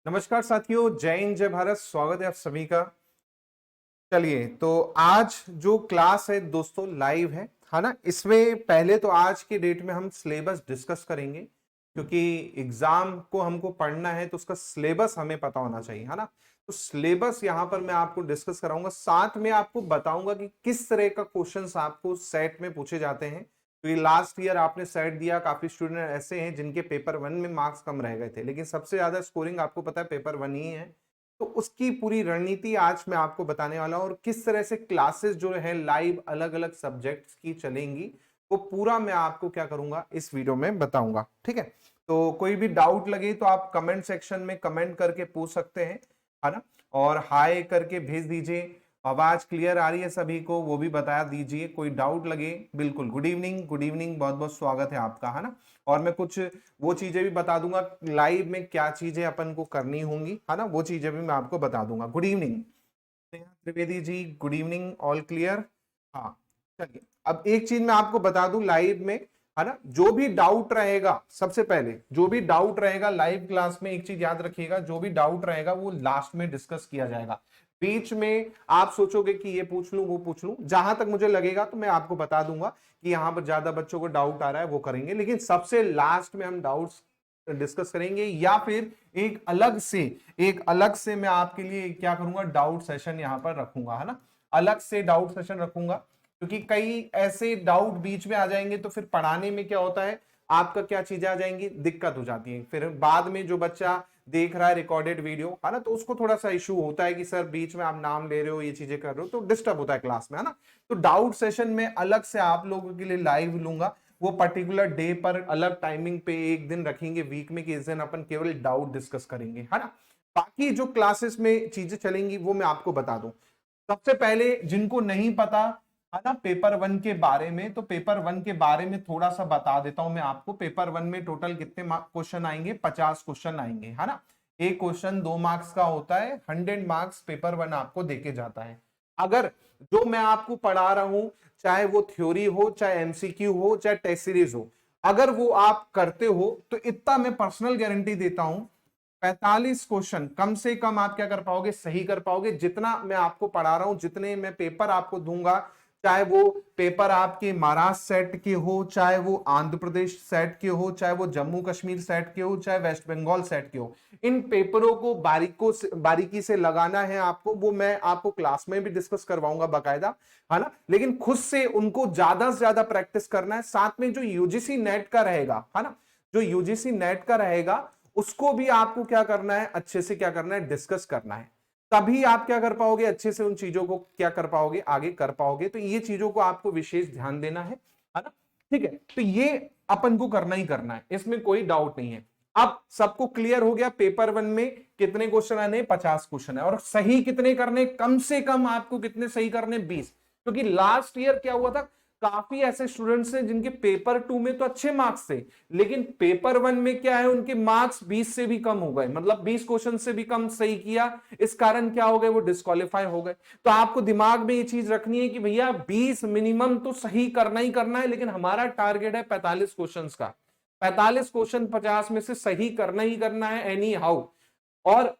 नमस्कार साथियों, जय हिंद जय भारत। स्वागत है आप सभी का। चलिए, तो आज जो क्लास है दोस्तों लाइव है ना। इसमें पहले तो आज के डेट में हम सिलेबस डिस्कस करेंगे, क्योंकि एग्जाम को हमको पढ़ना है तो उसका सिलेबस हमें पता होना चाहिए, है ना। तो सिलेबस यहाँ पर मैं आपको डिस्कस कराऊंगा, साथ में आपको बताऊंगा कि किस तरह का क्वेश्चंस आपको सेट में पूछे जाते हैं। तो ये लास्ट ईयर आपने सेट दिया, काफी स्टूडेंट ऐसे हैं जिनके पेपर 1 में मार्क्स कम रह गए थे, लेकिन सबसे ज्यादा स्कोरिंग आपको पता है पेपर 1 ही है। तो उसकी पूरी रणनीति आज मैं आपको बताने वाला हूं, और किस तरह से क्लासेस जो है लाइव अलग अलग सब्जेक्ट्स की चलेंगी वो पूरा मैं आपको क्या करूंगा इस वीडियो में बताऊंगा। ठीक है, तो कोई भी डाउट लगे तो आप कमेंट सेक्शन में कमेंट करके पूछ सकते हैं, है ना। और हाय करके भेज दीजिए। आवाज क्लियर आ रही है सभी को, वो भी बता दीजिए। कोई डाउट लगे बिल्कुल। गुड इवनिंग, गुड इवनिंग, बहुत बहुत स्वागत है आपका, है ना। और मैं कुछ वो चीजें भी बता दूंगा लाइव में क्या चीजें अपन को करनी होंगी, है ना, वो चीजें भी मैं आपको बता दूंगा। Good evening Trivedi ji, good evening, all clear. हाँ, चलिए अब एक चीज मैं आपको बता दूं लाइव में, है ना। जो भी डाउट रहेगा, सबसे पहले जो भी डाउट रहेगा लाइव क्लास में, एक चीज याद रखिएगा, जो भी डाउट रहेगा वो लास्ट में डिस्कस किया जाएगा। बीच में आप सोचोगे कि ये पूछ लूं वो पूछ लूं, जहां तक मुझे लगेगा तो मैं आपको बता दूंगा कि यहाँ पर ज्यादा बच्चों को डाउट आ रहा है वो करेंगे, लेकिन सबसे लास्ट में हम डाउट्स डिस्कस करेंगे। या फिर एक अलग से मैं आपके लिए क्या करूंगा, डाउट सेशन यहां पर रखूंगा, है ना। अलग से डाउट सेशन रखूंगा, क्योंकि कई ऐसे डाउट बीच में आ जाएंगे तो फिर पढ़ाने में क्या होता है, आपका क्या चीजें आ जाएंगी, दिक्कत हो जाती है। फिर बाद में जो बच्चा देख रहा है रिकॉर्डेड वीडियो, है ना, तो उसको थोड़ा सा इशू होता है कि सर बीच में आप नाम ले रहे हो, ये चीजें कर रहे हो, तो डिस्टर्ब होता है क्लास में, है ना। तो डाउट सेशन में अलग से आप लोगों के लिए लाइव लूंगा, वो पर्टिकुलर डे पर अलग टाइमिंग पे एक दिन रखेंगे वीक में कि इस दिन अपन केवल डाउट डिस्कस करेंगे, है ना। बाकी जो क्लासेस में चीजें चलेंगी वो मैं आपको बता दूं। सबसे पहले जिनको नहीं पता, है ना, पेपर 1 के बारे में, तो पेपर 1 के बारे में थोड़ा सा बता देता हूं मैं आपको। पेपर 1 में टोटल कितने क्वेश्चन आएंगे, 50 क्वेश्चन आएंगे, है ना। एक क्वेश्चन 2 मार्क्स का होता है, 100 मार्क्स पेपर 1 आपको देके जाता है। अगर जो मैं आपको पढ़ा रहा हूं, चाहे वो थ्योरी हो, चाहे एमसीक्यू हो, चाहे टेस्ट सीरीज हो, अगर वो आप करते हो तो इतना मैं पर्सनल गारंटी देता हूं, 45 क्वेश्चन कम से कम आप क्या कर पाओगे, सही कर पाओगे। जितना मैं आपको पढ़ा रहा हूं, जितने मैं पेपर आपको दूंगा, चाहे वो पेपर आपके महाराष्ट्र सेट के हो, चाहे वो आंध्र प्रदेश सेट के हो, चाहे वो जम्मू कश्मीर सेट के हो, चाहे वेस्ट बंगाल सेट के हो, इन पेपरों को बारीकी से लगाना है आपको। वो मैं आपको क्लास में भी डिस्कस करवाऊंगा बाकायदा, है ना। लेकिन खुद से उनको ज्यादा से ज्यादा प्रैक्टिस करना है। साथ में जो यूजीसी नेट का रहेगा, है ना, जो यूजीसी नेट का रहेगा उसको भी आपको क्या करना है, अच्छे से क्या करना है, डिस्कस करना है। तभी आप क्या कर पाओगे, अच्छे से उन चीजों को क्या कर पाओगे, आगे कर पाओगे। तो ये चीजों को आपको विशेष ध्यान देना है ना। ठीक है, तो ये अपन को करना ही करना है, इसमें कोई डाउट नहीं है। अब सबको क्लियर हो गया पेपर 1 में कितने क्वेश्चन आने, 50 क्वेश्चन है। और सही कितने करने, कम से कम आपको कितने सही करने, 20। क्योंकि लास्ट ईयर क्या हुआ था, काफी ऐसे स्टूडेंट्स हैं जिनके पेपर 2 में तो अच्छे मार्क्स थे, लेकिन पेपर 1 में क्या है, उनके मार्क्स 20 से भी कम हो गए, मतलब 20 क्वेश्चन से भी कम सही किया। इस कारण क्या हो गए, वो डिस्क्वालीफाई हो गए। तो आपको दिमाग में ये चीज रखनी है कि भैया 20 मिनिमम तो सही करना ही करना है, लेकिन हमारा टारगेट है 45 क्वेश्चन का। 45 क्वेश्चन 50 में से सही करना ही करना है, एनी हाउ। और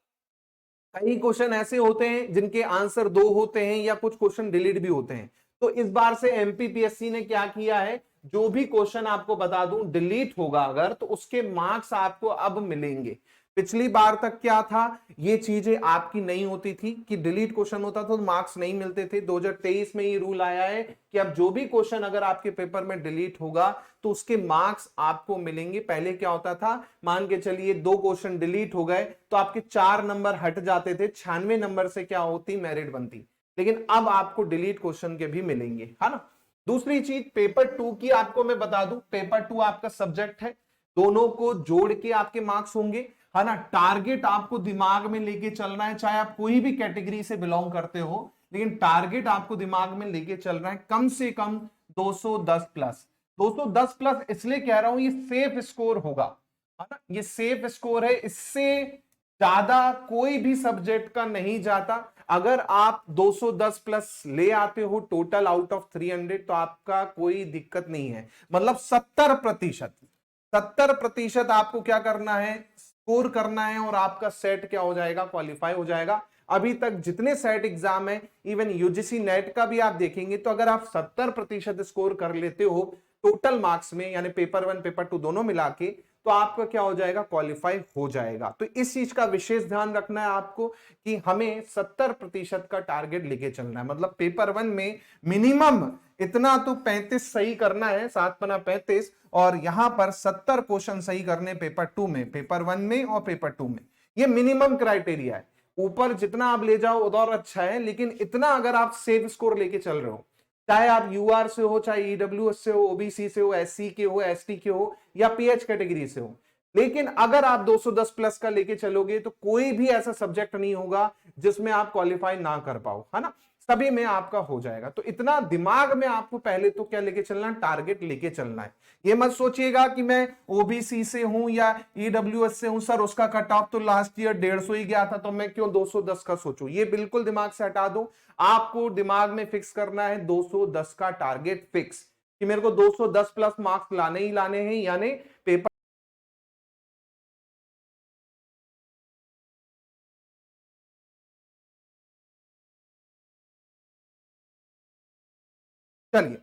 कई क्वेश्चन ऐसे होते हैं जिनके आंसर 2 होते हैं, या कुछ क्वेश्चन डिलीट भी होते हैं। तो इस बार से एमपीपीएससी ने क्या किया है, जो भी क्वेश्चन आपको बता दूं डिलीट होगा अगर, तो उसके मार्क्स आपको अब मिलेंगे। पिछली बार तक क्या था, ये चीजें आपकी नहीं होती थी कि डिलीट क्वेश्चन होता था तो मार्क्स नहीं मिलते थे। 2023 में ये रूल आया है कि अब जो भी क्वेश्चन अगर आपके पेपर में डिलीट होगा तो उसके मार्क्स आपको मिलेंगे। पहले क्या होता था, मान के चलिए 2 क्वेश्चन डिलीट हो गए तो आपके 4 नंबर हट जाते थे, 96 नंबर से क्या होती, मेरिट बनती। लेकिन अब आपको डिलीट क्वेश्चन के भी मिलेंगे, है ना। दूसरी चीज, पेपर 2 की आपको मैं बता दूं, पेपर 2 आपका सब्जेक्ट है, दोनों को जोड़ के आपके मार्क्स होंगे, है ना। टारगेट आपको दिमाग में लेके चलना है, चाहे आप कोई भी कैटेगरी से बिलोंग करते हो, लेकिन टारगेट आपको दिमाग में लेके चल रहा है कम से कम 210 प्लस। 210 प्लस इसलिए कह रहा हूं, ये सेफ स्कोर होगा, है ना, ये सेफ स्कोर है, इससे ज्यादा कोई भी सब्जेक्ट का नहीं जाता। अगर आप 210 प्लस ले आते हो टोटल आउट ऑफ 300, तो आपका कोई दिक्कत नहीं है। मतलब 70% आपको क्या करना है, स्कोर करना है और आपका सेट क्या हो जाएगा, क्वालिफाई हो जाएगा। अभी तक जितने सेट एग्जाम है, इवन यूजीसी नेट का भी आप देखेंगे तो अगर आप 70% स्कोर कर लेते हो टोटल मार्क्स में, यानी पेपर 1 पेपर 2 दोनों मिला के, तो आपका क्या हो जाएगा, क्वालिफाई हो जाएगा। तो इस चीज का विशेष ध्यान रखना है आपको कि हमें 70% का टारगेट लेके चलना है। मतलब पेपर 1 में मिनिमम इतना तो 35 सही करना है, 7 पना 35, और यहां पर 70 क्वेश्चन सही करने पेपर 2 में, पेपर 1 में और पेपर 2 में। ये मिनिमम क्राइटेरिया है। ऊपर जितना आप ले जाओ उधर अच्छा है, लेकिन इतना अगर आप सेफ स्कोर लेके चल रहे हो, चाहे आप यूआर से हो, चाहे ईडब्ल्यूएस से हो, ओबीसी से हो, एससी के हो, एसटी के हो, या पीएच कैटेगरी से हो, लेकिन अगर आप 210 प्लस का लेके चलोगे तो कोई भी ऐसा सब्जेक्ट नहीं होगा जिसमें आप क्वालिफाई ना कर पाओ, है ना, सभी में आपका हो जाएगा। तो इतना दिमाग में आपको पहले तो क्या लेके चलना है, टारगेट लेके चलना है। ये मत सोचिएगा कि मैं ओबीसी से हूं या ईडब्ल्यूएस से हूं, सर उसका कट ऑफ तो लास्ट ईयर 150 ही गया था तो मैं क्यों 210 का सोचूं। ये बिल्कुल दिमाग से हटा दो। आपको दिमाग में फिक्स करना है 210 का टारगेट फिक्स, कि मेरे को 210 प्लस मार्क्स लाने ही लाने हैं, यानी पेपर। चलिए,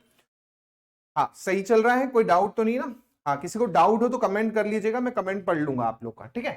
हाँ सही चल रहा है, कोई डाउट तो नहीं ना। हाँ, किसी को डाउट हो तो कमेंट कर लीजिएगा, मैं कमेंट पढ़ लूंगा आप लोग का, ठीक है।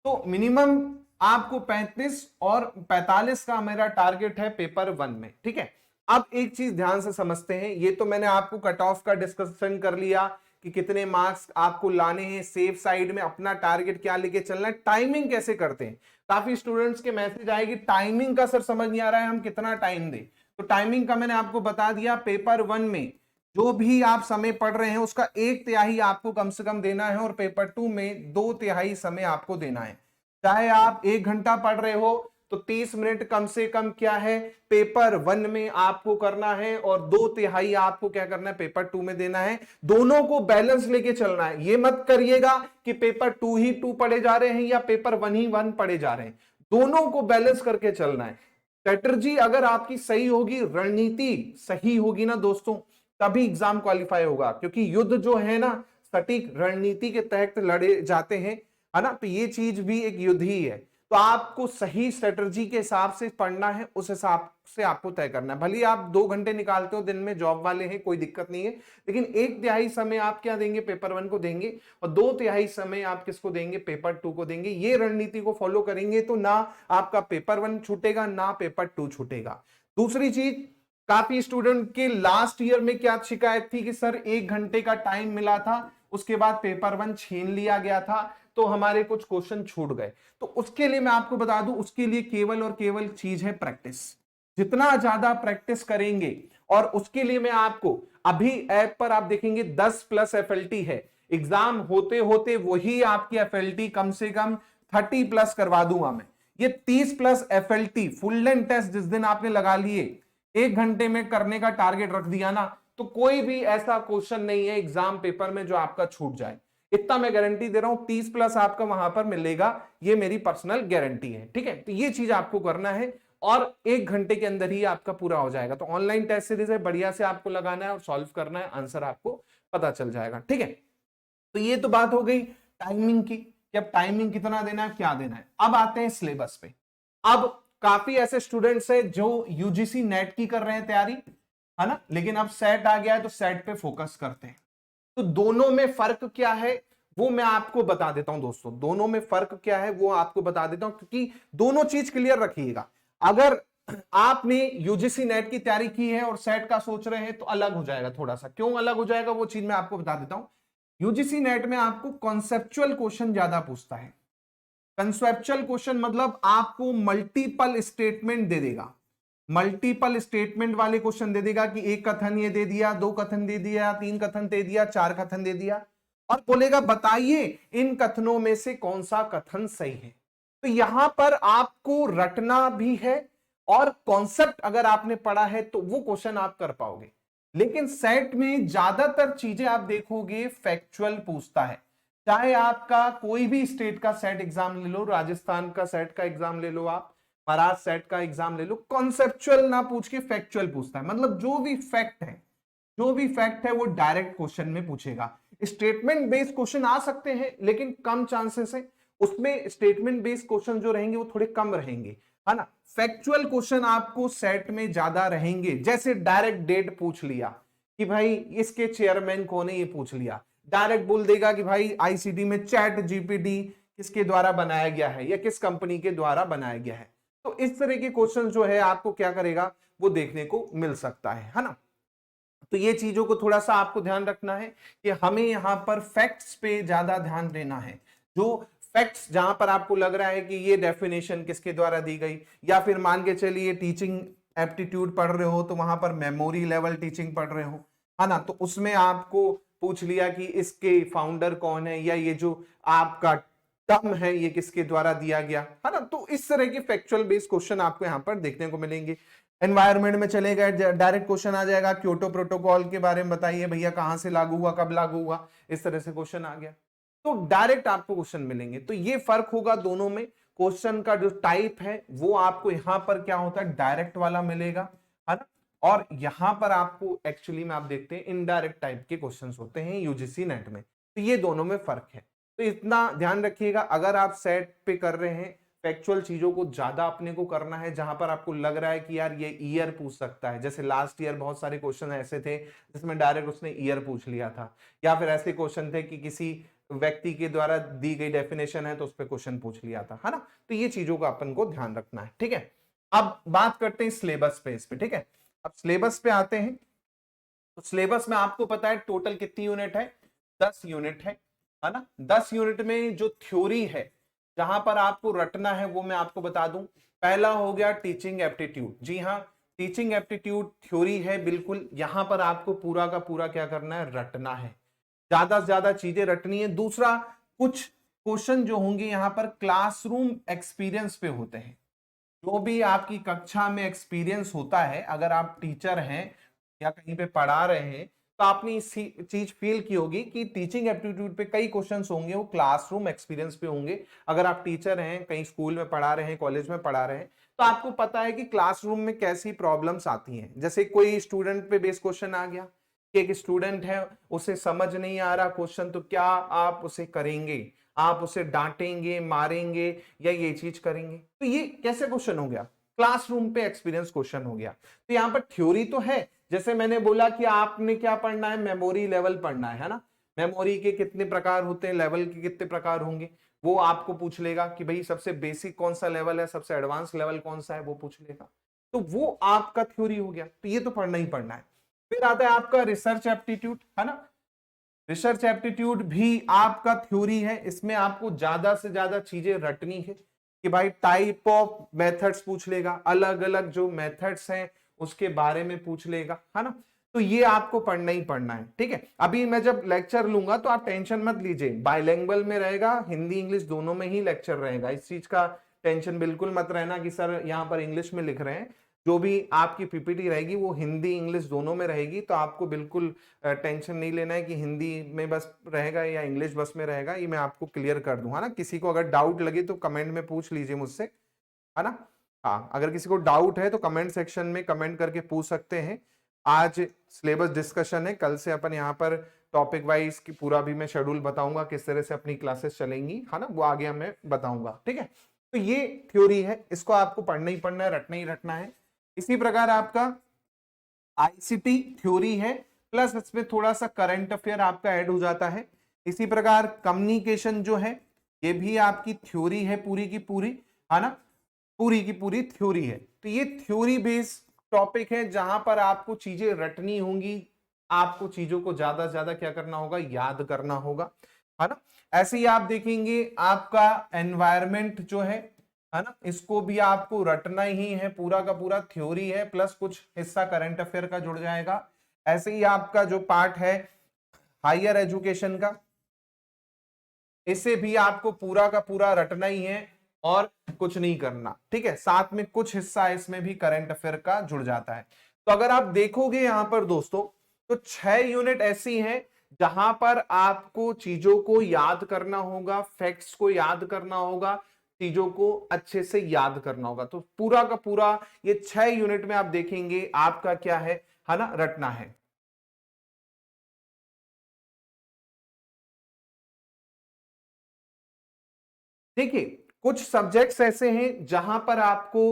तो मिनिमम आपको 35 और 45 का मेरा टारगेट है पेपर 1 में, ठीक है। अब एक चीज ध्यान से समझते हैं, ये तो मैंने आपको कट ऑफ का डिस्कशन कर लिया कि कितने मार्क्स आपको लाने हैं, सेफ साइड में अपना टारगेट क्या लेके चलना है, टाइमिंग कैसे करते हैं। काफी स्टूडेंट्स के मैसेज आएगी टाइमिंग का सर समझ नहीं आ रहा है, हम कितना टाइम दें। तो टाइमिंग का मैंने आपको बता दिया, पेपर 1 में जो भी आप समय पढ़ रहे हैं उसका 1/3 आपको कम से कम देना है, और पेपर 2 में 2/3 समय आपको देना है। चाहे आप 1 घंटा पढ़ रहे हो तो 30 मिनट कम से कम क्या है, पेपर 1 में आपको करना है, और 2/3 आपको क्या करना है, पेपर 2 में देना है। दोनों को बैलेंस लेके चलना है। ये मत करिएगा कि पेपर 2 ही 2 पढ़े जा रहे हैं या पेपर 1 ही 1 पढ़े जा रहे हैं, दोनों को बैलेंस करके चलना है। स्ट्रेटजी अगर आपकी सही होगी, रणनीति सही होगी ना दोस्तों, तभी एग्जाम क्वालिफाई होगा। क्योंकि युद्ध जो है ना, सटीक रणनीति के तहत लड़े जाते हैं, है ना। तो ये चीज भी एक युद्ध ही है। तो आपको सही स्ट्रेटजी के हिसाब से पढ़ना है, उस हिसाब से आपको तय करना है। भले आप 2 घंटे निकालते हो दिन में, जॉब वाले हैं, कोई दिक्कत नहीं है, लेकिन 1/3 समय आप क्या देंगे, पेपर 1 को देंगे, और 2/3 समय आप किसको देंगे, पेपर 2 को देंगे। ये रणनीति को फॉलो करेंगे तो ना आपका पेपर 1 छूटेगा, ना पेपर 2 छूटेगा। दूसरी चीज, काफी स्टूडेंट के लास्ट ईयर में क्या शिकायत थी कि सर 1 घंटे का टाइम मिला था, उसके बाद पेपर 1 छीन लिया गया था, तो हमारे कुछ क्वेश्चन छूट गए। तो उसके लिए मैं आपको बता दूं, उसके लिए केवल और केवल चीज है प्रैक्टिस। जितना ज्यादा प्रैक्टिस करेंगे, और उसके लिए मैं आपको अभी ऐप पर आप देखेंगे 10 प्लस एफएलटी है, एग्जाम होते होते वही आपकी एफएलटी कम से कम 30 प्लस करवा दूंगा मैं। ये 30 plus FLT full length test जिस दिन आपने लगा लिए, 1 घंटे में करने का टारगेट रख दिया ना, तो कोई भी ऐसा क्वेश्चन नहीं है एग्जाम पेपर में जो आपका छूट जाए। इतना मैं गारंटी दे रहा हूं, 30 प्लस आपका वहां पर मिलेगा, ये मेरी पर्सनल गारंटी है, ठीक है। तो ये चीज आपको करना है, और 1 घंटे के अंदर ही आपका पूरा हो जाएगा। तो ऑनलाइन टेस्ट सीरीज है, बढ़िया से आपको लगाना है और सॉल्व करना है, आंसर आपको पता चल जाएगा, ठीक है। तो ये तो बात हो गई टाइमिंग की, कि अब टाइमिंग कितना देना है, क्या देना है। अब आते हैं सिलेबस पे। अब काफी ऐसे स्टूडेंट्स हैं जो यूजीसी नेट की कर रहे हैं तैयारी, है ना, लेकिन अब सेट आ गया है तो सेट पे फोकस करते हैं। तो दोनों में फर्क क्या है वो मैं आपको बता देता हूं दोस्तों, दोनों में फर्क क्या है वो आपको बता देता हूं, क्योंकि दोनों चीज क्लियर रखिएगा। अगर आपने यूजीसी नेट की तैयारी की है और सेट का सोच रहे हैं तो अलग हो जाएगा थोड़ा सा। क्यों अलग हो जाएगा वो चीज मैं आपको बता देता हूं। यूजीसी नेट में आपको कॉन्सेप्चुअल क्वेश्चन ज्यादा पूछता है। कंसेप्चुअल क्वेश्चन मतलब आपको मल्टीपल स्टेटमेंट दे देगा, मल्टीपल स्टेटमेंट वाले क्वेश्चन दे देगा कि 1 कथन ये दे दिया, 2 कथन दे दिया, 3 कथन दे दिया, 4 कथन दे दिया, और बोलेगा बताइए इन कथनों में से कौन सा कथन सही है। तो यहां पर आपको रटना भी है, और कॉन्सेप्ट अगर आपने पढ़ा है तो वो क्वेश्चन आप कर पाओगे। लेकिन सेट में ज्यादातर चीजें आप देखोगे फैक्चुअल पूछता है। चाहे आपका कोई भी स्टेट का सेट एग्जाम ले लो, राजस्थान का सेट का एग्जाम ले लो, आप महाराष्ट्र सेट का एग्जाम ले लो, कॉन्सेप्चुअल ना पूछ के फैक्चुअल पूछता है। मतलब जो भी फैक्ट है, जो भी फैक्ट है वो डायरेक्ट क्वेश्चन में पूछेगा। स्टेटमेंट बेस्ड क्वेश्चन आ सकते हैं लेकिन कम चांसेस है, उसमें स्टेटमेंट बेस्ड क्वेश्चन जो रहेंगे वो थोड़े कम रहेंगे, है ना। फैक्चुअल क्वेश्चन आपको सेट में ज्यादा रहेंगे, जैसे डायरेक्ट डेट पूछ लिया कि भाई इसके चेयरमैन कौन है, ये पूछ लिया। डायरेक्ट बोल देगा कि भाई आईसीटी में चैट जीपीटी किसके द्वारा बनाया गया है या किस कंपनी के द्वारा बनाया गया है। तो इस तरह के क्वेश्चन जो है आपको क्या करेगा, वो देखने को मिल सकता है ना। तो ये चीजों को थोड़ा सा आपको ध्यान रखना है कि हमें यहां पर फैक्ट्स पे ज्यादा ध्यान देना है। जो फैक्ट्स जहां पर आपको लग रहा है कि ये डेफिनेशन किसके द्वारा दी गई, या फिर मान के चलिए टीचिंग एप्टीट्यूड पढ़ रहे हो तो वहां पर मेमोरी लेवल टीचिंग पढ़ रहे हो, है ना, तो उसमें आपको पूछ लिया कि इसके फाउंडर कौन है, या ये जो आपका टर्म है ये किसके द्वारा दिया गया, है ना। तो इस तरह के फैक्चुअल बेस्ड क्वेश्चन आपको यहां पर देखने को मिलेंगे। एनवायरनमेंट में चले गए, डायरेक्ट क्वेश्चन आ जाएगा, क्योटो प्रोटोकॉल के बारे में बताइए भैया, कहां से लागू हुआ, कब लागू हुआ, इस तरह से क्वेश्चन आ गया। तो डायरेक्ट आपको क्वेश्चन मिलेंगे। तो ये फर्क होगा दोनों में, क्वेश्चन का जो टाइप है वो आपको यहां पर क्या होता है, डायरेक्ट वाला मिलेगा, है ना। और यहां पर आपको एक्चुअली में आप देखते हैं इनडायरेक्ट टाइप के क्वेश्चन होते हैं यूजीसी नेट में। तो ये दोनों में फर्क है। तो इतना ध्यान रखिएगा, अगर आप सेट पे कर रहे हैं फैक्चुअल चीजों को ज्यादा अपने को करना है, जहां पर आपको लग रहा है कि यार ये ईयर पूछ सकता है, जैसे लास्ट ईयर बहुत सारे क्वेश्चन ऐसे थे जिसमें डायरेक्ट उसने ईयर पूछ लिया था, या फिर ऐसे क्वेश्चन थे कि किसी व्यक्ति के द्वारा दी गई डेफिनेशन है तो उस पर क्वेश्चन पूछ लिया था, है ना। तो ये चीजों का अपन को ध्यान रखना है, ठीक है। अब बात करते हैं सिलेबस पे, इस पे, ठीक है। अब सिलेबस पे आते हैं। तो सिलेबस में आपको पता है टोटल कितनी यूनिट है, 10 यूनिट है ना। 10 यूनिट में जो थ्योरी है जहां पर आपको रटना है वो मैं आपको बता दूं। पहला हो गया टीचिंग एप्टीट्यूड, जी हाँ, टीचिंग एप्टीट्यूड थ्योरी है बिल्कुल। यहां पर आपको पूरा का पूरा क्या करना है, रटना है, ज्यादा से ज्यादा चीजें रटनी है। दूसरा, कुछ क्वेश्चन जो होंगे यहां पर क्लासरूम एक्सपीरियंस पे होते हैं, जो भी आपकी कक्षा में एक्सपीरियंस होता है, अगर आप टीचर हैं या कहीं पे पढ़ा रहे हैं तो आपने इसी चीज फील की होगी कि टीचिंग एप्टीट्यूड पे कई क्वेश्चंस होंगे वो क्लासरूम एक्सपीरियंस पे होंगे। अगर आप टीचर हैं, कहीं स्कूल में पढ़ा रहे हैं, कॉलेज में पढ़ा रहे हैं, तो आपको पता है कि क्लासरूम में कैसी प्रॉब्लम्स आती हैं। जैसे कोई स्टूडेंट पे बेस क्वेश्चन आ गया कि एक स्टूडेंट है, उसे समझ नहीं आ रहा क्वेश्चन, तो क्या आप उसे करेंगे, आप उसे डांटेंगे, मारेंगे, या ये चीज करेंगे। तो ये कैसे क्वेश्चन हो गया, क्लासरूम पे एक्सपीरियंस क्वेश्चन हो गया। तो यहां पर थ्योरी तो है, जैसे मैंने बोला कि आपने क्या पढ़ना है, मेमोरी लेवल पढ़ना है ना। मेमोरी के कितने प्रकार होते हैं, लेवल के कितने प्रकार होंगे, वो आपको पूछ लेगा कि भाई सबसे बेसिक कौन सा लेवल है, सबसे एडवांस लेवल कौन सा है, वो पूछ लेगा। तो वो आपका थ्योरी हो गया, तो ये तो पढ़ना ही पढ़ना है। फिर आता है आपका रिसर्च एप्टीट्यूड, है ना। रिसर्च एप्टीट्यूड भी आपका थ्योरी है, इसमें आपको ज्यादा से ज्यादा चीजें रटनी है कि भाई टाइप ऑफ मेथड्स पूछ लेगा, अलग अलग जो मेथड्स हैं उसके बारे में पूछ लेगा, है ना। तो ये आपको पढ़ना ही पढ़ना है, ठीक है। अभी मैं जब लेक्चर लूंगा तो आप टेंशन मत लीजिए, बाइलिंगुअल में रहेगा, हिंदी इंग्लिश दोनों में ही लेक्चर रहेगा, इस चीज का टेंशन बिल्कुल मत रहना कि सर यहाँ पर इंग्लिश में लिख रहे हैं। जो भी आपकी पीपीटी रहेगी वो हिंदी इंग्लिश दोनों में रहेगी, तो आपको बिल्कुल टेंशन नहीं लेना है कि हिंदी में बस रहेगा या इंग्लिश बस में रहेगा, ये मैं आपको क्लियर कर दूंगा ना। किसी को अगर डाउट लगे तो कमेंट में पूछ लीजिए मुझसे, है ना। हाँ, अगर किसी को डाउट है तो कमेंट सेक्शन में कमेंट करके पूछ सकते हैं। आज सिलेबस डिस्कशन है, कल से अपन यहाँ पर टॉपिक वाइज की पूरा भी मैं शेड्यूल बताऊंगा, किस तरह से अपनी क्लासेस चलेंगी, है ना, वो आगे मैं बताऊंगा, ठीक है। तो ये थ्योरी है, इसको आपको पढ़ना ही पढ़ना है, रटना ही रटना है। इसी प्रकार आपका आईसीटी थ्योरी है, प्लस इसमें थोड़ा सा करंट अफेयर आपका ऐड हो जाता है। इसी प्रकार कम्युनिकेशन जो है ये भी आपकी थ्योरी है पूरी की पूरी, है ना, पूरी की पूरी थ्योरी है। तो ये थ्योरी बेस्ड टॉपिक है जहां पर आपको चीजें रटनी होंगी, आपको चीजों को ज्यादा से ज्यादा क्या करना होगा, याद करना होगा, है ना। ऐसे ही आप देखेंगे आपका एनवायरमेंट जो है ना, इसको भी आपको रटना ही है, पूरा का पूरा थ्योरी है, प्लस कुछ हिस्सा करंट अफेयर का जुड़ जाएगा। ऐसे ही आपका जो पार्ट है हायर एजुकेशन का, इसे भी आपको पूरा का पूरा रटना ही है और कुछ नहीं करना, ठीक है। साथ में कुछ हिस्सा इसमें भी करंट अफेयर का जुड़ जाता है। तो अगर आप देखोगे यहां पर दोस्तों, तो 6 यूनिट ऐसी हैं जहां पर आपको चीजों को याद करना होगा, फैक्ट्स को याद करना होगा, चीजों को अच्छे से याद करना होगा। तो पूरा का पूरा ये 6 यूनिट में आप देखेंगे आपका क्या है ना, रटना है। देखिए कुछ सब्जेक्ट्स ऐसे हैं जहां पर आपको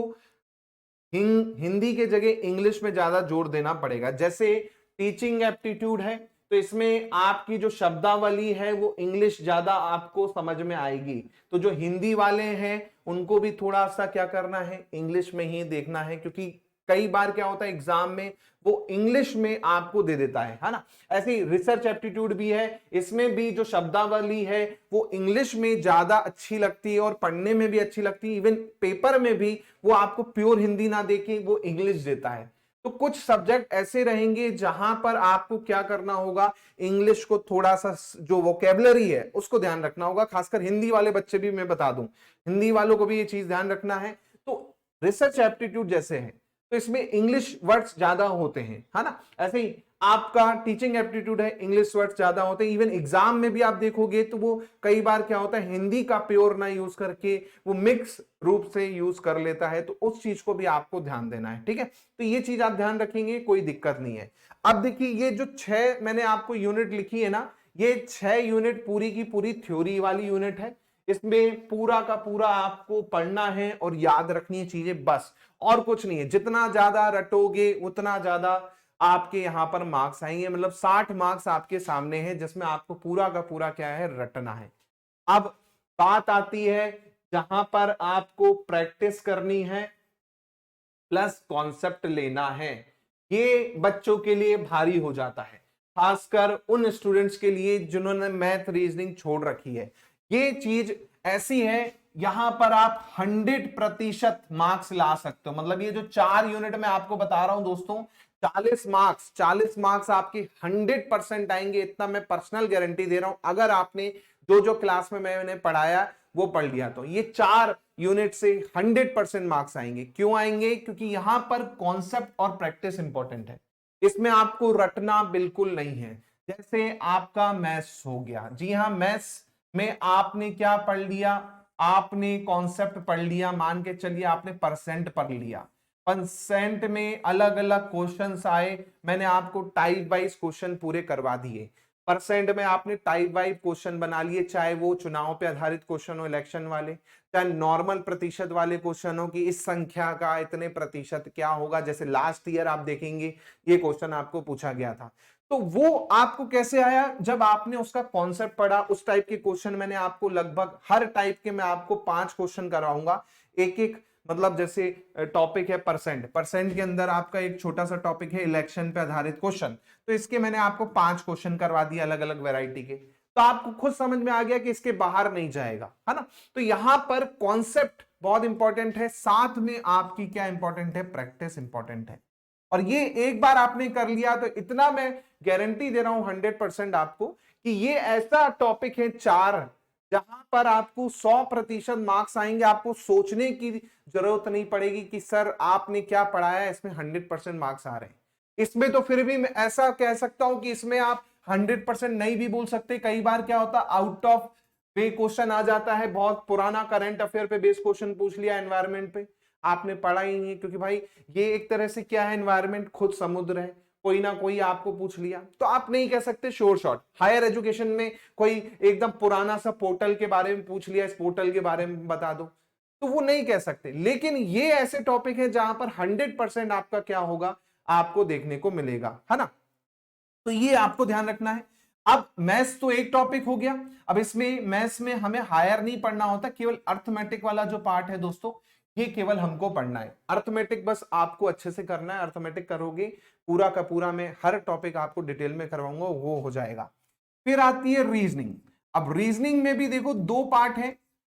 हिंदी के जगह इंग्लिश में ज्यादा जोर देना पड़ेगा। जैसे टीचिंग एप्टीट्यूड है, तो इसमें आपकी जो शब्दावली है वो इंग्लिश ज्यादा आपको समझ में आएगी। तो जो हिंदी वाले हैं उनको भी थोड़ा सा क्या करना है, इंग्लिश में ही देखना है, क्योंकि कई बार क्या होता है एग्जाम में वो इंग्लिश में आपको दे देता है ना। ऐसे ही रिसर्च एप्टीट्यूड भी है, इसमें भी जो शब्दावली है वो इंग्लिश में ज्यादा अच्छी लगती है और पढ़ने में भी अच्छी लगती है। इवन पेपर में भी वो आपको प्योर हिंदी ना देके वो इंग्लिश देता है। तो कुछ सब्जेक्ट ऐसे रहेंगे जहां पर आपको क्या करना होगा, इंग्लिश को थोड़ा सा जो वोकेबलरी है उसको ध्यान रखना होगा। खासकर हिंदी वाले बच्चे भी मैं बता दूं, हिंदी वालों को भी ये चीज ध्यान रखना है। तो रिसर्च एप्टीट्यूड जैसे है तो इसमें इंग्लिश वर्ड्स ज्यादा होते हैं, है ना। ऐसे ही आपका टीचिंग एप्टीट्यूड है, इंग्लिश वर्ड्स ज्यादा होते हैं। इवन एग्जाम में भी आप देखोगे तो वो कई बार क्या होता है हिंदी का प्योर ना यूज करके वो मिक्स रूप से यूज कर लेता है, तो उस चीज को भी आपको ध्यान देना है, ठीक है। तो ये चीज आप ध्यान रखेंगे, कोई दिक्कत नहीं है। अब देखिए ये जो 6 मैंने आपको यूनिट लिखी है ना, ये 6 यूनिट पूरी की पूरी थ्योरी वाली यूनिट है। इसमें पूरा का पूरा आपको पढ़ना है और याद रखनी है चीजें, बस और कुछ नहीं है। जितना ज्यादा रटोगे उतना ज्यादा आपके यहां पर मार्क्स आएंगे। मतलब 60 मार्क्स आपके सामने है जिसमें आपको पूरा का पूरा क्या है, रटना है। अब बात आती है जहां पर आपको प्रैक्टिस करनी है प्लस कॉन्सेप्ट लेना है। ये बच्चों के लिए भारी हो जाता है, खासकर उन स्टूडेंट्स के लिए जिन्होंने मैथ रीजनिंग छोड़ रखी है। ये चीज ऐसी है यहां पर आप 100% मार्क्स ला सकते हो। मतलब ये जो 4 यूनिट मैं आपको बता रहा हूं दोस्तों, 40 मार्क्स आपके 100% आएंगे, इतना मैं पर्सनल गारंटी दे रहा हूं। अगर आपने जो क्लास में मैंने पढ़ाया वो पढ़ लिया तो ये 4 यूनिट से 100% मार्क्स आएंगे। क्यों आएंगे? क्योंकि यहां पर कॉन्सेप्ट और प्रैक्टिस इंपॉर्टेंट है, इसमें आपको रटना बिल्कुल नहीं है। जैसे आपका मैथ्स हो गया, जी हाँ, मैथ्स में आपने क्या पढ़ लिया, आपने कॉन्सेप्ट पढ़ लिया, मान के चलिए आपने परसेंट पढ़ लिया। परसेंट में अलग अलग क्वेश्चंस आए, मैंने आपको टाइप वाइज क्वेश्चन पूरे करवा दिए। परसेंट में आपने टाइप वाइज क्वेश्चन बना लिए, चाहे वो चुनाव पे आधारित क्वेश्चन हो इलेक्शन वाले, चाहे नॉर्मल प्रतिशत वाले क्वेश्चन हो कि इस संख्या का इतने प्रतिशत क्या होगा। जैसे लास्ट ईयर आप देखेंगे ये क्वेश्चन आपको पूछा गया था। तो वो आपको कैसे आया, जब आपने उसका कॉन्सेप्ट पढ़ा। उस टाइप के क्वेश्चन मैंने आपको लगभग हर टाइप के मैं आपको 5 क्वेश्चन कराऊंगा एक एक। मतलब जैसे टॉपिक है परसेंट के अंदर आपका एक छोटा सा टॉपिक है इलेक्शन पे आधारित क्वेश्चन, तो इसके मैंने आपको 5 क्वेश्चन करवा दिए अलग अलग वैरायटी के। तो आपको खुद समझ में आ गया कि इसके बाहर नहीं जाएगा, है ना। तो यहां पर कॉन्सेप्ट बहुत इंपॉर्टेंट है, साथ में आपकी क्या इंपॉर्टेंट है, प्रैक्टिस इंपॉर्टेंट है। और ये एक बार आपने कर लिया तो इतना मैं गारंटी दे रहा हूं 100% आपको कि ये ऐसा टॉपिक है 4 जहां पर आपको 100% मार्क्स आएंगे। आपको सोचने की जरूरत नहीं पड़ेगी कि सर आपने क्या पढ़ाया है, इसमें 100% मार्क्स आ रहे हैं। इसमें तो फिर भी मैं ऐसा कह सकता हूं कि इसमें आप 100% नहीं भी बोल सकते। कई बार क्या होता है आउट ऑफ वे क्वेश्चन आ जाता है, बहुत पुराना करंट अफेयर पे बेस्ड क्वेश्चन पूछ लिया, एनवायरमेंट पे आपने पढ़ा ही नहीं, क्योंकि भाई ये एक तरह से क्या है, एनवायरमेंट खुद समुद्र है, कोई ना कोई आपको पूछ लिया तो आप नहीं कह सकते श्योर शॉट। हायर एजुकेशन में कोई एकदम पुराना सा पोर्टल के बारे में पूछ लिया, इस पोर्टल के बारे में बता दो, तो वो नहीं कह सकते। लेकिन ये ऐसे टॉपिक है जहां पर 100% आपका क्या होगा, आपको देखने को मिलेगा, है ना। तो ये आपको ध्यान रखना है। अब मैथ्स तो एक टॉपिक हो गया। अब इसमें मैथ्स में हमें हायर नहीं पढ़ना होता, केवल अर्थमेटिक वाला जो पार्ट है दोस्तों ये केवल हमको पढ़ना है। अर्थमेटिक बस आपको अच्छे से करना है, अर्थमेटिक करोगे पूरा का पूरा मैं हर टॉपिक आपको डिटेल में करवाऊंगा, वो हो जाएगा। फिर आती है रीजनिंग। अब रीजनिंग में भी देखो 2 पार्ट है,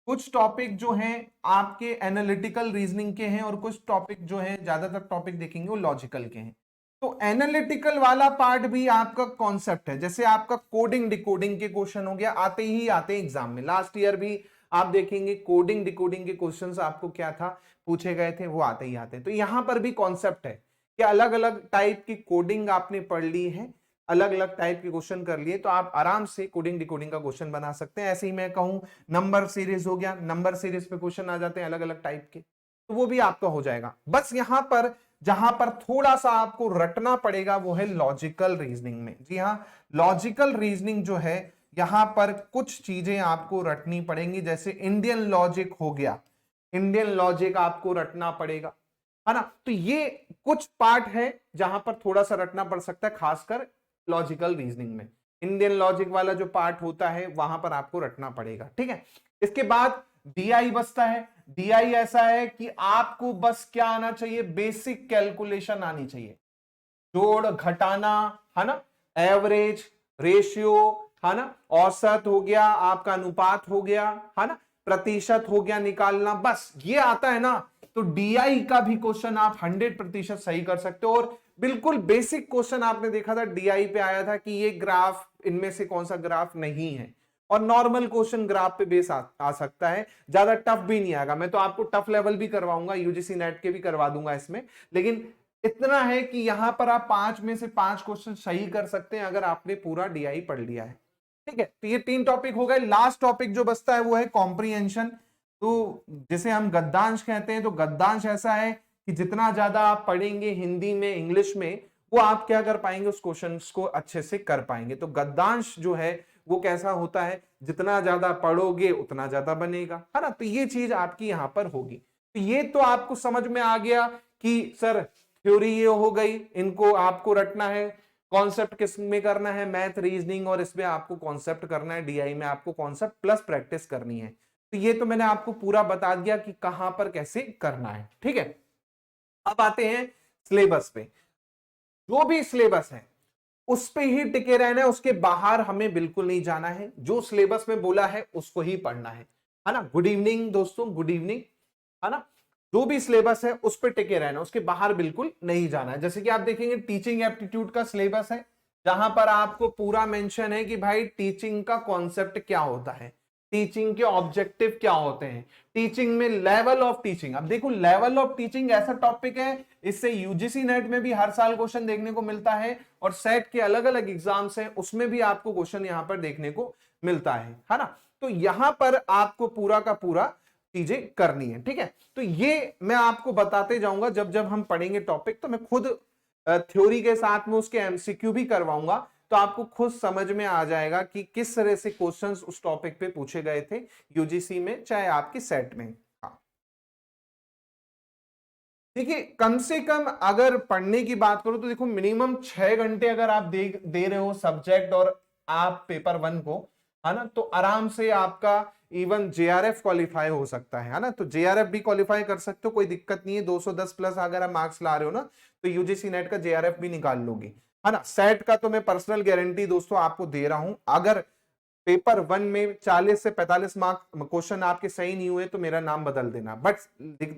कुछ टॉपिक जो हैं आपके एनालिटिकल रीजनिंग के हैं और कुछ टॉपिक जो हैं, ज्यादातर टॉपिक देखेंगे वो लॉजिकल के हैं। तो एनालिटिकल वाला पार्ट भी आपका कॉन्सेप्ट है। जैसे आपका कोडिंग डिकोडिंग के क्वेश्चन हो गया, आते ही आते एग्जाम में। लास्ट ईयर भी आप देखेंगे कोडिंग डिकोडिंग के क्वेश्चंस आपको क्या था, पूछे गए थे, वो आते ही आते हैं। तो यहां पर भी कॉन्सेप्ट है कि अलग अलग टाइप की कोडिंग आपने पढ़ ली है, अलग अलग टाइप के क्वेश्चन कर लिए, तो आप आराम से कोडिंग डिकोडिंग का क्वेश्चन बना सकते हैं। ऐसे ही मैं कहूं नंबर सीरीज हो गया, नंबर सीरीज पे क्वेश्चन आ जाते हैं अलग अलग टाइप के, तो वो भी आपका हो जाएगा। बस यहां पर जहां पर थोड़ा सा आपको रटना पड़ेगा वो है लॉजिकल रीजनिंग में। जी हाँ, लॉजिकल रीजनिंग जो है यहां पर कुछ चीजें आपको रटनी पड़ेंगी, जैसे इंडियन लॉजिक हो गया, इंडियन लॉजिक आपको रटना पड़ेगा, है ना। तो ये कुछ पार्ट है जहां पर थोड़ा सा रटना पड़ सकता है, खासकर लॉजिकल रीजनिंग में इंडियन लॉजिक वाला जो पार्ट होता है वहां पर आपको रटना पड़ेगा, ठीक है। इसके बाद डीआई बचता है। डीआई ऐसा है कि आपको बस क्या आना चाहिए, बेसिक कैलकुलेशन आनी चाहिए, जोड़ घटाना, है ना, एवरेज, रेशियो, है ना, औसत हो गया, आपका अनुपात हो गया, है ना, प्रतिशत हो गया निकालना, बस ये आता है ना, तो डीआई का भी क्वेश्चन आप 100% सही कर सकते हो। और बिल्कुल बेसिक क्वेश्चन आपने देखा था डीआई पे आया था कि ये ग्राफ इनमें से कौन सा ग्राफ नहीं है, और नॉर्मल क्वेश्चन ग्राफ पे बेस आ सकता है, ज्यादा टफ भी नहीं आएगा। मैं तो आपको टफ लेवल भी करवाऊंगा, यूजीसी नेट के भी करवा दूंगा इसमें, लेकिन इतना है कि यहां पर आप 5 में से 5 क्वेश्चन सही कर सकते हैं अगर आपने पूरा डीआई पढ़ लिया है, ठीक है। तो ये 3 टॉपिक हो गए। लास्ट टॉपिक जो बचता है वो है कॉम्प्रीहेंशन। तो जिसे हम गद्यांश कहते हैं, तो गद्यांश ऐसा है कि जितना ज्यादा आप पढ़ेंगे हिंदी में, इंग्लिश में, वो आप क्या कर पाएंगे, उस क्वेश्चन को अच्छे से कर पाएंगे। तो गद्यांश जो है वो कैसा होता है, जितना ज्यादा पढ़ोगे उतना ज्यादा बनेगा, है ना। तो ये चीज आपकी यहां पर होगी। तो ये तो आपको समझ में आ गया कि सर थ्योरी ये हो गई, इनको आपको रटना है, कॉन्सेप्ट किस में करना है, मैथ, रीजनिंग, और इसमें आपको कॉन्सेप्ट करना है, डीआई में आपको कॉन्सेप्ट प्लस प्रैक्टिस करनी है। तो ये तो मैंने आपको पूरा बता दिया कि कहां पर कैसे करना है, ठीक है। अब आते हैं सिलेबस पे। जो भी सिलेबस है उस पे ही टिके रहना है, उसके बाहर हमें बिल्कुल नहीं जाना है, जो सिलेबस में बोला है उसको ही पढ़ना है ना। गुड इवनिंग दोस्तों, गुड इवनिंग, है ना। जो भी सिलेबस है उस पे टिके रहना, उसके बाहर बिल्कुल नहीं जाना है। जैसे कि आप देखेंगे टीचिंग एप्टीट्यूड का सिलेबस है, जहां पर आपको पूरा मेंशन है कि भाई टीचिंग का कॉन्सेप्ट क्या होता है, टीचिंग के ऑब्जेक्टिव क्या होते हैं, टीचिंग में लेवल ऑफ टीचिंग। अब देखो लेवल ऑफ टीचिंग ऐसा टॉपिक है, इससे यूजीसी नेट में भी हर साल क्वेश्चन देखने को मिलता है, और सेट के अलग अलग एग्जाम्स हैं उसमें भी आपको क्वेश्चन यहां पर देखने को मिलता है ना। तो यहां पर आपको पूरा का पूरा चीजें करनी है, ठीक है। तो ये मैं आपको बताते जाऊंगा, जब जब हम पढ़ेंगे टॉपिक तो मैं खुद थ्योरी के साथ में उसके एमसीक्यू भी करवाऊंगा, तो आपको खुद समझ में आ जाएगा कि किस तरह से क्वेश्चंस उस टॉपिक पे पूछे गए थे यूजीसी में, चाहे आपके सेट में। हाँ, देखिए कम से कम अगर पढ़ने की बात करो तो देखो मिनिमम 6 घंटे अगर आप दे रहे हो सब्जेक्ट और आप पेपर 1 को, है ना, तो आराम से आपका इवन जेआरएफ क्वालिफाई हो सकता है ना। तो जेआरएफ भी क्वालिफाई कर सकते हो, कोई दिक्कत नहीं है। 210 प्लस अगर आप मार्क्स ला रहे हो ना, तो यूजीसी नेट का जेआरएफ भी निकाल लोगे, है ना। सेट का तो मैं पर्सनल गारंटी दोस्तों आपको दे रहा हूं, अगर पेपर 1 में 40 से 45 मार्क क्वेश्चन आपके सही नहीं हुए तो मेरा नाम बदल देना। बट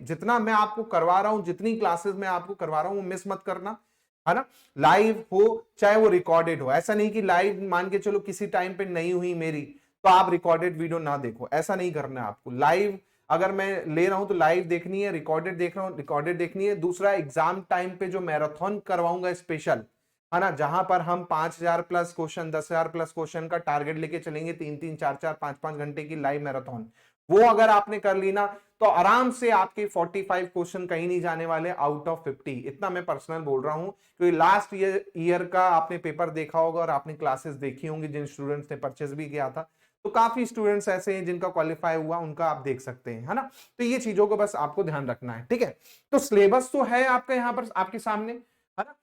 जितना मैं आपको करवा रहा हूं, जितनी क्लासेस मैं आपको करवा रहा हूं, वो मिस मत करना, है ना। लाइव हो चाहे वो रिकॉर्डेड हो, ऐसा नहीं कि लाइव मान के चलो किसी टाइम पे नहीं हुई मेरी तो आप रिकॉर्डेड वीडियो ना देखो, ऐसा नहीं करना है आपको। लाइव अगर मैं ले रहा हूं तो लाइव देखनी है, रिकॉर्डेड देख रहा हूं रिकॉर्डेड देखनी है। दूसरा, एग्जाम टाइम पे जो मैराथन करवाऊंगा स्पेशल, है ना, जहां पर हम 5000 प्लस क्वेश्चन, 10,000 प्लस क्वेश्चन का टारगेट लेके चलेंगे, 3-3, 4-4, 5-5 घंटे की लाइव मैराथन, वो अगर आपने कर ली ना तो आराम से आपके 45 क्वेश्चन कहीं नहीं जाने वाले आउट ऑफ 50। इतना मैं पर्सनल बोल रहा हूं क्योंकि लास्ट ईयर का आपने पेपर देखा होगा और आपने क्लासेस देखी होंगी, जिन स्टूडेंट्स ने परचेज भी किया था, तो काफी स्टूडेंट्स ऐसे हैं जिनका क्वालिफाई हुआ, उनका आप देख सकते हैं, है ना। तो ये चीजों को बस आपको ध्यान रखना है, ठीक है। तो सिलेबस तो है आपका यहाँ पर आपके सामने, है ना।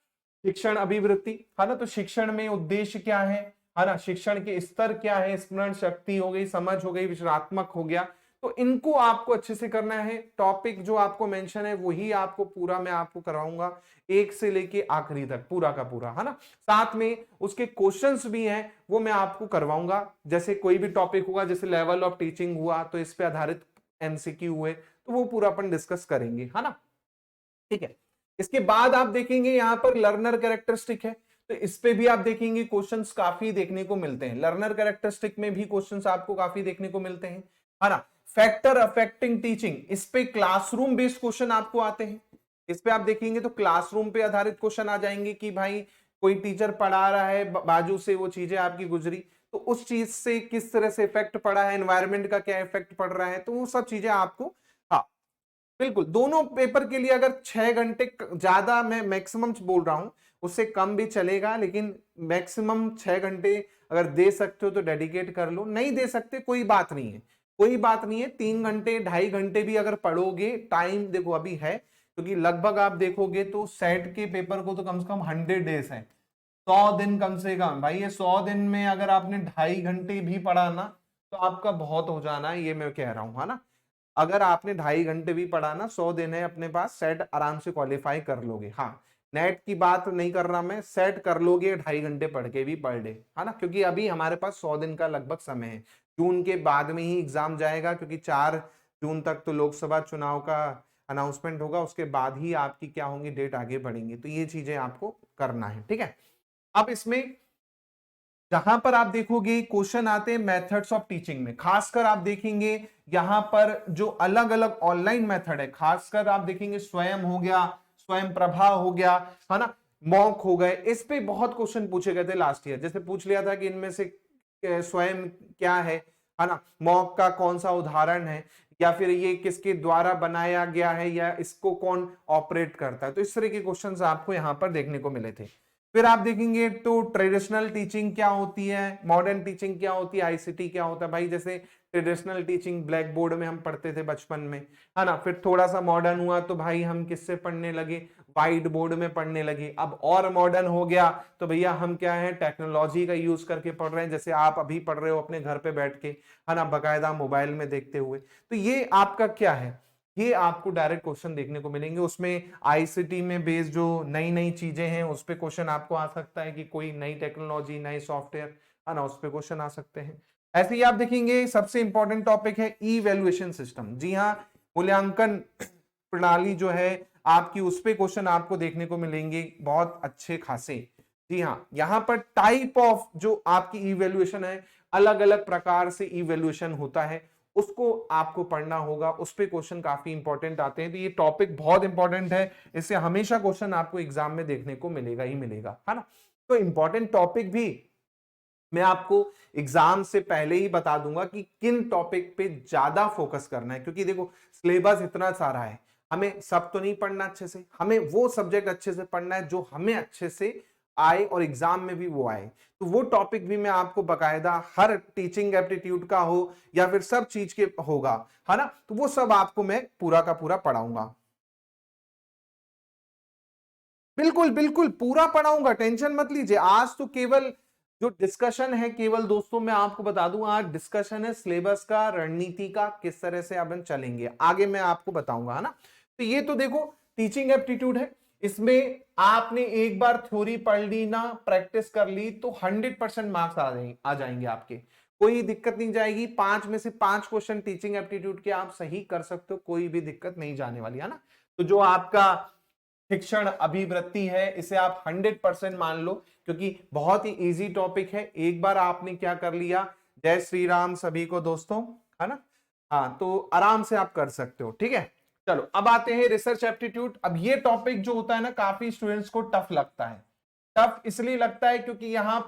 शिक्षण अभिवृत्ति, है ना, तो शिक्षण में उद्देश्य क्या है ना, शिक्षण के स्तर क्या है, स्मरण शक्ति हो गई, समझ हो गई, विचारात्मक हो गया, तो इनको आपको अच्छे से करना है। टॉपिक जो आपको मेंशन है वही आपको पूरा मैं आपको करवाऊंगा, 1 से लेके आखिरी तक पूरा का पूरा, है ना। साथ में उसके क्वेश्चंस भी हैं वो मैं आपको करवाऊंगा। जैसे कोई भी टॉपिक होगा, जैसे लेवल ऑफ टीचिंग हुआ तो इस पे आधारित एमसीक्यू हुए, तो वो पूरा अपन डिस्कस करेंगे, है ना, ठीक है। इसके बाद आप देखेंगे यहां पर लर्नर कैरेक्टरिस्टिक है, तो इस पे भी आप देखेंगे क्वेश्चंस काफी देखने को मिलते हैं। लर्नर कैरेक्टरिस्टिक में भी क्वेश्चंस आपको काफी देखने को मिलते हैं, है ना। फैक्टर अफेक्टिंग टीचिंग, इस पे क्लासरूम बेस्ड क्वेश्चन आपको आते हैं। इस पे आप देखेंगे तो क्लासरूम पे आधारित क्वेश्चन आ जाएंगे कि भाई कोई टीचर पढ़ा रहा है, बाजू से वो चीजें आपकी गुजरी, तो उस चीज से किस तरह से इफेक्ट पड़ा है, एनवायरमेंट का क्या इफेक्ट पड़ रहा है, तो वो सब चीजें आपको, हाँ बिल्कुल। दोनों पेपर के लिए अगर 6 घंटे ज्यादा मैं मैक्सिमम बोल रहा हूं, उससे कम भी चलेगा, लेकिन मैक्सिमम 6 घंटे अगर दे सकते हो तो डेडिकेट कर लो, नहीं दे सकते कोई बात नहीं है, कोई बात नहीं है। 3 घंटे 2.5 घंटे भी अगर पढ़ोगे, टाइम देखो अभी है, क्योंकि लगभग आप देखोगे तो सेट के पेपर को तो कम से कम 100 डेज है, 100 दिन कम से कम। भाई ये 100 दिन में अगर आपने 2.5 घंटे भी पढ़ा ना तो आपका बहुत हो जाना है, ये मैं कह रहा हूं, है ना। अगर आपने 2.5 घंटे भी पढ़ा ना, 100 दिन है अपने पास, सेट आराम से क्वालिफाई कर लोगे। हाँ, नेट की बात नहीं कर रहा मैं, सेट कर लोगे 2.5 घंटे पढ़ के भी पर डे, है ना, क्योंकि अभी हमारे पास 100 दिन का लगभग समय है। जून के बाद में ही एग्जाम जाएगा, क्योंकि 4 जून तक तो लोकसभा चुनाव का अनाउंसमेंट होगा, उसके बाद ही आपकी क्या होंगी, डेट आगे बढ़ेंगी। तो ये चीजें आपको करना है, ठीक है। अब इसमें जहां पर आप देखोगे क्वेश्चन आते हैं मेथड्स ऑफ टीचिंग में, खासकर आप देखेंगे यहां पर जो अलग अलग ऑनलाइन मेथड है, खासकर आप देखेंगे स्वयं हो गया, स्वयं प्रभा हो गया, है ना, मॉक हो गए, इस पे बहुत क्वेश्चन पूछे गए थे लास्ट ईयर। जैसे पूछ लिया था कि इनमें से स्वयं क्या है ना, मॉक का कौन सा उदाहरण है, या फिर ये किसके द्वारा बनाया गया है, या इसको कौन ऑपरेट करता है। तो इस तरह के क्वेश्चंस आपको यहां पर देखने को मिले थे। फिर आप देखेंगे तो ट्रेडिशनल टीचिंग क्या होती है, मॉडर्न टीचिंग क्या होती है, आईसीटी क्या होता है। भाई जैसे ट्रेडिशनल टीचिंग ब्लैक बोर्ड में हम पढ़ते थे बचपन में, है ना, फिर थोड़ा सा मॉडर्न हुआ तो भाई हम किससे पढ़ने लगे, व्हाइट बोर्ड में पढ़ने लगे। अब और मॉडर्न हो गया तो भैया हम क्या है, टेक्नोलॉजी का यूज करके पढ़ रहे हैं, जैसे आप अभी पढ़ रहे हो अपने घर पे बैठ के, है ना, बकायदा मोबाइल में देखते हुए। तो ये आपका क्या है, ये आपको डायरेक्ट क्वेश्चन देखने को मिलेंगे। उसमें आईसीटी में बेस्ड जो नई नई चीजें हैं उस पे क्वेश्चन आपको आ सकता है, कि कोई नई टेक्नोलॉजी, नए सॉफ्टवेयर, है ना, उस पे क्वेश्चन आ सकते हैं। ऐसे ही आप देखेंगे सबसे इंपॉर्टेंट टॉपिक है इवैल्यूएशन सिस्टम। जी हाँ, मूल्यांकन प्रणाली जो है आपकी, उस पे क्वेश्चन आपको देखने को मिलेंगे बहुत अच्छे खासे। जी हाँ, यहाँ पर टाइप ऑफ जो आपकी इवैल्यूएशन है, अलग अलग प्रकार से इवैल्यूएशन होता है, उसको आपको पढ़ना होगा, उस पे क्वेश्चन काफी इंपॉर्टेंट आते हैं। तो ये टॉपिक बहुत इंपॉर्टेंट है, इससे हमेशा क्वेश्चन आपको एग्जाम में देखने को मिलेगा ही मिलेगा, है ना। तो इंपॉर्टेंट टॉपिक भी मैं आपको एग्जाम से पहले ही बता दूंगा कि किन टॉपिक पे ज्यादा फोकस करना है, क्योंकि देखो सिलेबस इतना सारा है, हमें सब तो नहीं पढ़ना अच्छे से, हमें वो सब्जेक्ट अच्छे से पढ़ना है जो हमें अच्छे से आए और एग्जाम में भी वो आए। तो वो टॉपिक भी मैं आपको बकायदा हर टीचिंग एप्टीट्यूड का हो या फिर सब चीज के होगा, है ना, तो वो सब आपको मैं पूरा का पूरा पढ़ाऊंगा। बिल्कुल बिल्कुल पूरा पढ़ाऊंगा, टेंशन मत लीजिए। आज तो केवल जो डिस्कशन है, केवल दोस्तों मैं आपको बता दूं, आज डिस्कशन है सिलेबस का, रणनीति का, किस तरह से अपन चलेंगे आगे मैं आपको बताऊंगा, है ना। तो ये तो देखो टीचिंग एप्टीट्यूड है, इसमें आपने एक बार थ्योरी पढ़ ली ना, प्रैक्टिस कर ली, तो 100% मार्क्स आ जाएंगे आपके, कोई दिक्कत नहीं जाएगी। 5 में से 5 क्वेश्चन टीचिंग एप्टीट्यूड के आप सही कर सकते हो, कोई भी दिक्कत नहीं जाने वाली, है ना। तो जो आपका शिक्षण अभिवृत्ति है, इसे आप 100% मान लो, क्योंकि बहुत ही इजी टॉपिक है। एक बार आपने क्या कर लिया, जय श्री राम सभी को दोस्तों, है ना। हाँ, तो आराम से आप कर सकते हो, ठीक है। चलो अब आते हैं रिसर्च एप्टीट्यूड। अब ये टॉपिक जो होता है ना, काफी स्टूडेंट्स को टफ लगता है। टफ इसलिए लगता है क्योंकि यहाँ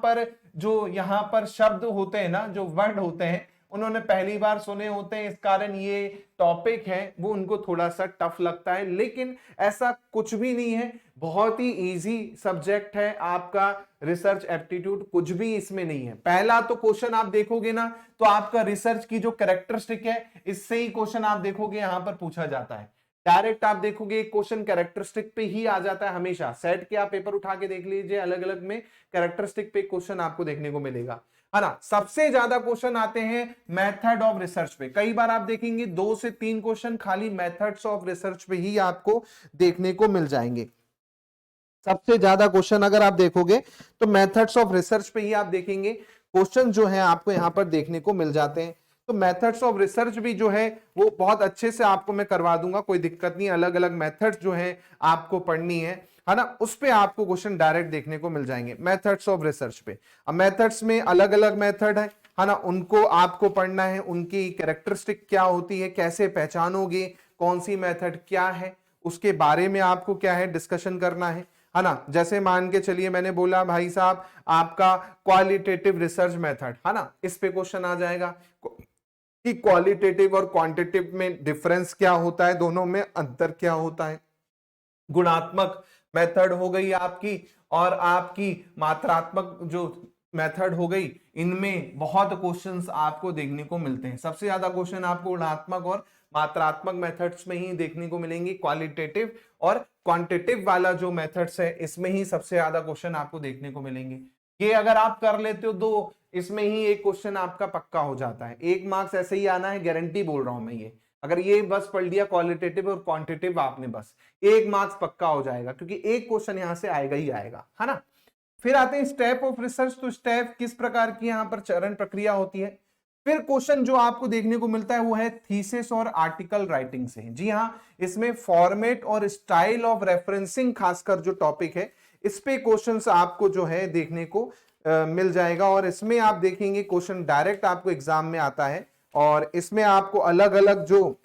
पर शब्द होते हैं ना, जो वर्ड होते हैं, उन्होंने पहली बार सुने होते हैं, इस कारण ये टॉपिक है वो उनको थोड़ा सा टफ लगता है। लेकिन ऐसा कुछ भी नहीं है, बहुत ही इजी सब्जेक्ट है आपका रिसर्च एप्टीट्यूड, कुछ भी इसमें नहीं है। पहला तो क्वेश्चन आप देखोगे ना, तो आपका रिसर्च की जो कैरेक्टरिस्टिक है, इससे ही क्वेश्चन आप देखोगे यहां पर पूछा जाता है। डायरेक्ट आप देखोगे क्वेश्चन कैरेक्टरिस्टिक पे ही आ जाता है हमेशा। सेट के आप पेपर उठा के देख लीजिए, अलग अलग में कैरेक्टरिस्टिक पे क्वेश्चन आपको देखने को मिलेगा, है ना। सबसे ज्यादा क्वेश्चन आते हैं मेथड ऑफ रिसर्च पे। कई बार आप देखेंगे 2 से 3 क्वेश्चन खाली मेथड्स ऑफ रिसर्च पे ही आपको देखने को मिल जाएंगे। सबसे ज्यादा क्वेश्चन अगर आप देखोगे तो मेथड्स ऑफ रिसर्च पे ही आप देखेंगे क्वेश्चन जो है आपको यहां पर देखने को मिल जाते हैं। तो मेथड्स ऑफ रिसर्च भी जो है वो बहुत अच्छे से आपको मैं करवा दूंगा, कोई दिक्कत नहीं। अलग अलग मेथड्स जो है आपको पढ़नी है ना, उस पे आपको क्वेश्चन डायरेक्ट देखने को मिल जाएंगे मेथड्स ऑफ रिसर्च पे। अब मेथड्स में अलग अलग मेथड है ना, उनको आपको पढ़ना है, उनकी कैरेक्टरिस्टिक क्या होती है, कैसे पहचानोगे कौन सी मेथड क्या है, उसके बारे में आपको क्या है डिस्कशन करना है ना। जैसे मान के चलिए मैंने बोला भाई साहब आपका क्वालिटेटिव रिसर्च मेथड, है ना, इस पे क्वेश्चन आ जाएगा कि क्वालिटेटिव और क्वांटिटेटिव में डिफरेंस क्या होता है, दोनों में अंतर क्या होता है। गुणात्मक मेथड हो गई आपकी, और आपकी मात्रात्मक जो मेथड हो गई, इनमें बहुत क्वेश्चंस आपको देखने को मिलते हैं। सबसे ज्यादा क्वेश्चन आपको गुणात्मक और मात्रात्मक मेथड्स में ही देखने को मिलेंगे। क्वालिटेटिव और क्वांटिटेटिव वाला जो मेथड्स है इसमें ही सबसे ज्यादा क्वेश्चन आपको देखने को मिलेंगे। ये अगर आप कर लेते हो तो इसमें ही एक क्वेश्चन आपका पक्का हो जाता है, 1 मार्क्स ऐसे ही आना है, गारंटी बोल रहा हूं मैं ये। अगर ये बस पढ़ लिया क्वालिटेटिव और क्वांटिटेटिव आपने, बस 1 मार्क्स पक्का हो जाएगा, क्योंकि एक क्वेश्चन यहां से आएगा ही आएगा, है ना। फिर आते हैं स्टेप ऑफ रिसर्च। तो स्टेप किस प्रकार की यहां पर चरण प्रक्रिया होती है। फिर क्वेश्चन जो आपको देखने को मिलता है वो है थीसिस और आर्टिकल राइटिंग से। जी हां, इसमें फॉर्मेट और स्टाइल ऑफ रेफरेंसिंग खासकर जो टॉपिक है, इस पे क्वेश्चंस आपको जो है देखने को मिल जाएगा। और इसमें आप देखेंगे क्वेश्चन डायरेक्ट आपको एग्जाम में आता है, और इसमें आपको अलग अलग जो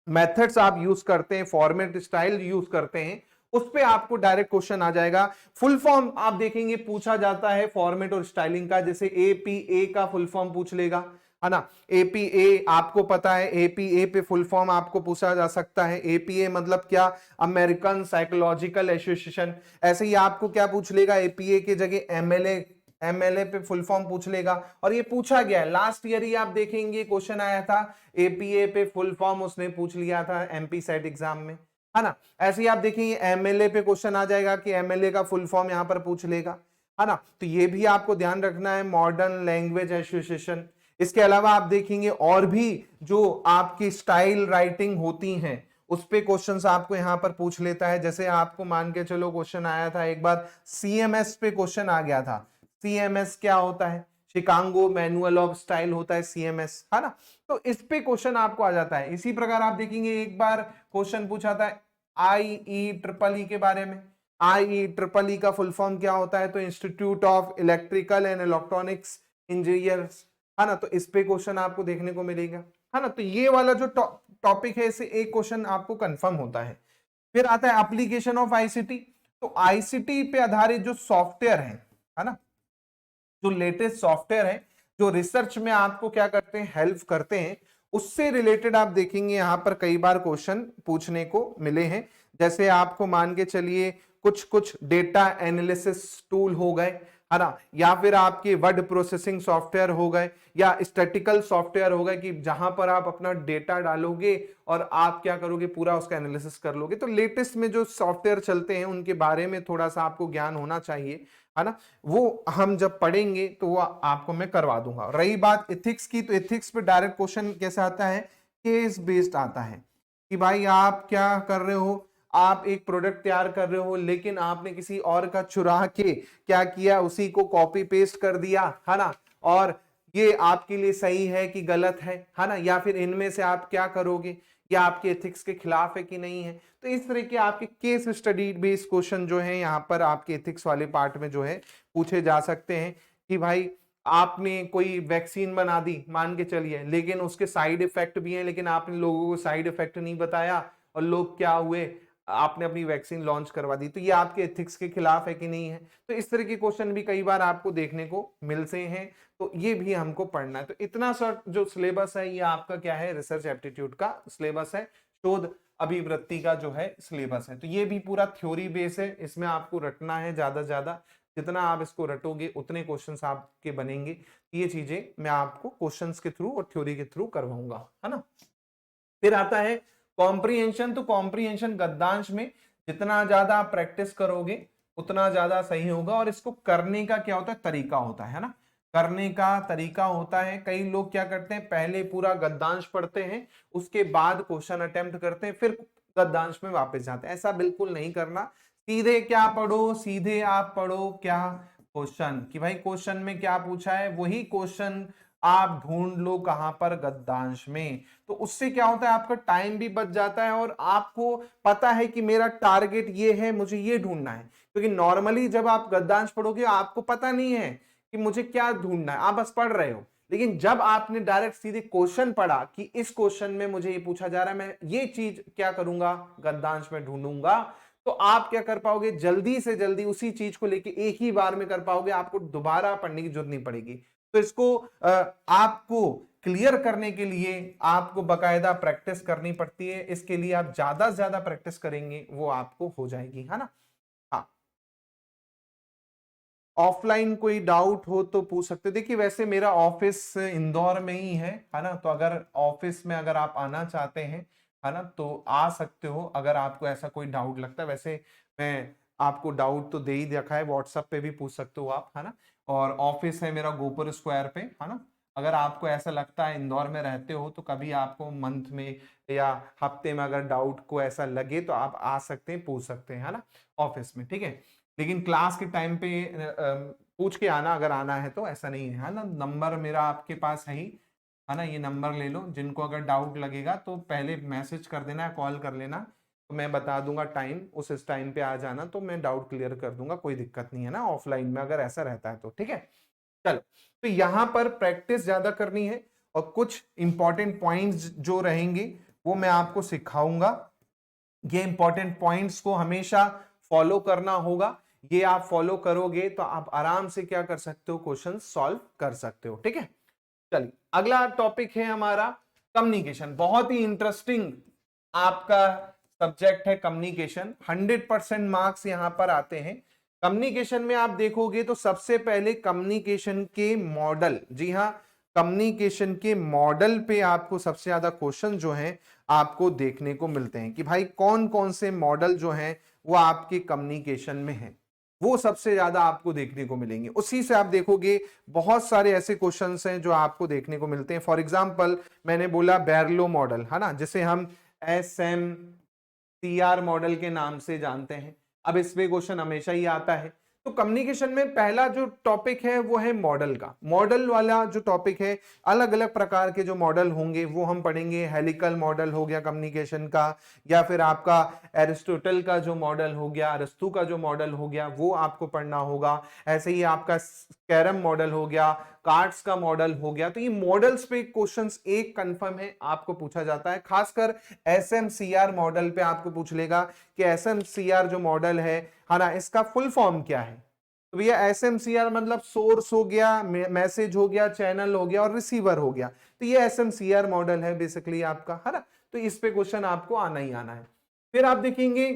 मेथड्स आप यूज करते हैं, फॉर्मेट स्टाइल यूज करते हैं, उस पे आपको डायरेक्ट क्वेश्चन आ जाएगा। फुल फॉर्म आप देखेंगे पूछा जाता है फॉर्मेट और स्टाइलिंग का, जैसे एपीए का फुल फॉर्म पूछ लेगा, है ना। एपीए आपको पता है, एपीए पे फुल फॉर्म आपको पूछा जा सकता है। एपीए मतलब क्या, अमेरिकन साइकोलॉजिकल एसोसिएशन। ऐसे ही आपको क्या पूछ लेगा, एपीए की जगह एमएलए, एमएलए पे फुल फॉर्म पूछ लेगा। और ये पूछा गया है, लास्ट ईयर ही आप देखेंगे क्वेश्चन आया था एपीए पे फुल फॉर्म, उसने पूछ लिया था एमपी सेट एग्जाम में, है ना। ऐसे ही आप देखेंगे एमएलए पे क्वेश्चन आ जाएगा कि एमएलए का फुल फॉर्म यहां पर पूछ लेगा, है ना। तो ये भी आपको ध्यान रखना है, मॉडर्न लैंग्वेज एसोसिएशन। इसके अलावा आप देखेंगे और भी जो आपकी स्टाइल राइटिंग होती हैं, उस पे क्वेश्चंस आपको यहां पर पूछ लेता है। जैसे आपको मान के चलो क्वेश्चन आया था एक बार, सीएमएस पे क्वेश्चन आ गया था। सीएमएस क्या होता है, शिकागो मैनुअल ऑफ स्टाइल होता है सीएमएस, है ना। तो इस पे क्वेश्चन आपको आ जाता है। इसी प्रकार आप देखेंगे एक बार क्वेश्चन पूछा था IEEE के बारे में। IEEE का फुल फॉर्म क्या होता है, तो institute of electrical and electronics engineers, है ना। तो इस पे क्वेश्चन आपको देखने को मिलेगा, है ना। तो ये वाला जो टॉपिक है, इसे एक क्वेश्चन आपको कंफर्म होता है। फिर आता है एप्लीकेशन ऑफ आईसीटी। तो आईसीटी पे आधारित जो सॉफ्टवेयर है ना, जो लेटेस्ट सॉफ्टवेयर है, जो रिसर्च में आपको क्या करते हैं, हेल्प करते हैं, उससे रिलेटेड आप देखेंगे यहां पर कई बार क्वेश्चन पूछने को मिले हैं। जैसे आपको मान के चलिए कुछ कुछ डेटा एनालिसिस टूल हो गए, है ना, या फिर आपके वर्ड प्रोसेसिंग सॉफ्टवेयर हो गए, या स्टैटिकल सॉफ्टवेयर हो गए, कि जहां पर आप अपना डेटा डालोगे और आप क्या करोगे, पूरा उसका एनालिसिस कर लोगे। तो लेटेस्ट में जो सॉफ्टवेयर चलते हैं उनके बारे में थोड़ा सा आपको ज्ञान होना चाहिए, है ना। वो हम जब पढ़ेंगे तो वो आपको मैं करवा दूंगा। रही बात एथिक्स की, तो एथिक्स पे डायरेक्ट क्वेश्चन कैसे आता है, केस बेस्ड आता है, कि भाई आप क्या कर रहे हो, आप एक प्रोडक्ट तैयार कर रहे हो, लेकिन आपने किसी और का चुरा के क्या किया, उसी को कॉपी पेस्ट कर दिया, है ना। और ये आपके लिए सही है कि गलत है ना, या फिर इनमें से आप क्या करोगे, या आपके एथिक्स के खिलाफ है कि नहीं है। तो इस तरह के आपके केस स्टडी बेस्ड क्वेश्चन जो है यहाँ पर आपके एथिक्स वाले पार्ट में जो है पूछे जा सकते हैं। कि भाई आपने कोई वैक्सीन बना दी मान के चलिए, लेकिन उसके साइड इफेक्ट भी हैं, लेकिन आपने लोगों को साइड इफेक्ट नहीं बताया, और लोग क्या हुए, आपने अपनी वैक्सीन लॉन्च करवा दी, तो ये आपके एथिक्स के खिलाफ है कि नहीं है। तो इस तरह के क्वेश्चन भी कई बार आपको देखने को मिलते हैं, तो ये भी हमको पढ़ना है। तो इतना सा जो सिलेबस है ये आपका क्या है, रिसर्च एप्टीट्यूड का सिलेबस है, शोध अभिवृत्ति का जो है सिलेबस है। तो ये भी पूरा थ्योरी बेस है, इसमें आपको रटना है ज्यादा से ज्यादा, जितना आप इसको रटोगे उतने क्वेश्चंस आपके बनेंगे। ये चीजें मैं आपको क्वेश्चंस के थ्रू और थ्योरी के थ्रू करवाऊंगा, है ना। फिर आता है कॉम्प्रीहेंशन। तो कॉम्प्रीहेंशन गद्यांश में जितना ज्यादा आप प्रैक्टिस करोगे उतना ज्यादा सही होगा। और इसको करने का क्या होता है, तरीका होता है ना, करने का तरीका होता है। कई लोग क्या करते हैं, पहले पूरा गद्यांश पढ़ते हैं, उसके बाद क्वेश्चन अटेम्प्ट करते हैं, फिर गद्यांश में वापस जाते हैं। ऐसा बिल्कुल नहीं करना। सीधे क्या पढ़ो, सीधे आप पढ़ो क्या, क्वेश्चन, कि भाई क्वेश्चन में क्या पूछा है वही क्वेश्चन आप ढूंढ लो कहां पर, गद्यांश में। तो उससे क्या होता है, आपका टाइम भी बच जाता है, और आपको पता है कि मेरा टारगेट ये है, मुझे ये ढूंढना है। क्योंकि नॉर्मली जब आप गद्यांश पढ़ोगे आपको पता नहीं है कि मुझे क्या ढूंढना है, आप बस पढ़ रहे हो। लेकिन जब आपने डायरेक्ट सीधे क्वेश्चन पढ़ा कि इस क्वेश्चन में मुझे ये पूछा जा रहा है, मैं ये चीज क्या करूंगा, गद्यांश में ढूंढूंगा, तो आप क्या कर पाओगे, जल्दी से जल्दी उसी चीज को लेके एक ही बार में कर पाओगे, आपको दोबारा पढ़ने की जरूरत नहीं पड़ेगी। तो इसको आपको क्लियर करने के लिए आपको बकायदा प्रैक्टिस करनी पड़ती है। इसके लिए आप ज्यादा से ज्यादा प्रैक्टिस करेंगे वो आपको हो जाएगी, है ना। ऑफलाइन कोई डाउट हो तो पूछ सकते हो। देखिए वैसे मेरा ऑफिस इंदौर में ही है ना, तो अगर ऑफिस में अगर आप आना चाहते हैं है ना तो आ सकते हो, अगर आपको ऐसा कोई डाउट लगता है। वैसे मैं आपको डाउट तो दे ही रखा है, व्हाट्सएप पे भी पूछ सकते हो आप, है ना। और ऑफिस है मेरा गोपुर स्क्वायर पे, है ना। अगर आपको ऐसा लगता है इंदौर में रहते हो तो कभी आपको मंथ में या हफ्ते में अगर डाउट को ऐसा लगे तो आप आ सकते हैं, पूछ सकते हैं, है ना, ऑफिस में, ठीक है। लेकिन क्लास के टाइम पे पूछ के आना अगर आना है तो, ऐसा नहीं है ना। नंबर मेरा आपके पास है ना, ये नंबर ले लो। जिनको अगर डाउट लगेगा तो पहले मैसेज कर देना, कॉल कर लेना, तो मैं बता दूंगा टाइम, उस टाइम पे आ जाना तो मैं डाउट क्लियर कर दूंगा, कोई दिक्कत नहीं है ना, ऑफलाइन में अगर ऐसा रहता है तो, ठीक है। चलो, तो यहां पर प्रैक्टिस ज्यादा करनी है और कुछ इंपॉर्टेंट पॉइंट्स जो रहेंगे वो मैं आपको सिखाऊंगा। ये इंपॉर्टेंट पॉइंट्स को हमेशा फॉलो करना होगा। ये आप फॉलो करोगे तो आप आराम से क्या कर सकते हो, क्वेश्चन सॉल्व कर सकते हो, ठीक है। चलिए अगला टॉपिक है हमारा कम्युनिकेशन। बहुत ही इंटरेस्टिंग आपका सब्जेक्ट है कम्युनिकेशन। 100% मार्क्स यहां पर आते हैं कम्युनिकेशन में। आप देखोगे तो सबसे पहले कम्युनिकेशन के मॉडल, जी हाँ, कम्युनिकेशन के मॉडल पे आपको सबसे ज्यादा क्वेश्चन जो हैं आपको देखने को मिलते हैं कि भाई कौन कौन से मॉडल जो हैं वो आपके कम्युनिकेशन में हैं, वो सबसे ज्यादा आपको देखने को मिलेंगे। उसी से आप देखोगे बहुत सारे ऐसे क्वेश्चंस हैं जो आपको देखने को मिलते हैं। फॉर एग्जांपल मैंने बोला बैरलो मॉडल, है ना, जिसे हम SMCR मॉडल के नाम से जानते हैं। अब इस पे क्वेश्चन हमेशा ही आता है। तो कम्युनिकेशन में पहला जो टॉपिक है वो है मॉडल का। मॉडल वाला जो टॉपिक है, अलग अलग प्रकार के जो मॉडल होंगे वो हम पढ़ेंगे। हेलिकल मॉडल हो गया कम्युनिकेशन का, या फिर आपका एरिस्टोटल का जो मॉडल हो गया, अरस्तु का जो मॉडल हो गया, वो आपको पढ़ना होगा। ऐसे ही आपका कैरम मॉडल हो गया, कार्ड्स का मॉडल हो गया। तो ये मॉडल्स पे क्वेश्चंस एक कंफर्म है आपको पूछा जाता है। खासकर SMCR मॉडल पे आपको पूछ लेगा कि SMCR जो मॉडल है ना, इसका फुल फॉर्म क्या है। तो भैया SMCR मतलब सोर्स हो गया, मैसेज हो गया, चैनल हो गया और रिसीवर हो गया। तो ये SMCR मॉडल है बेसिकली आपका, है ना। तो इस पे क्वेश्चन आपको आना ही आना है। फिर आप देखेंगे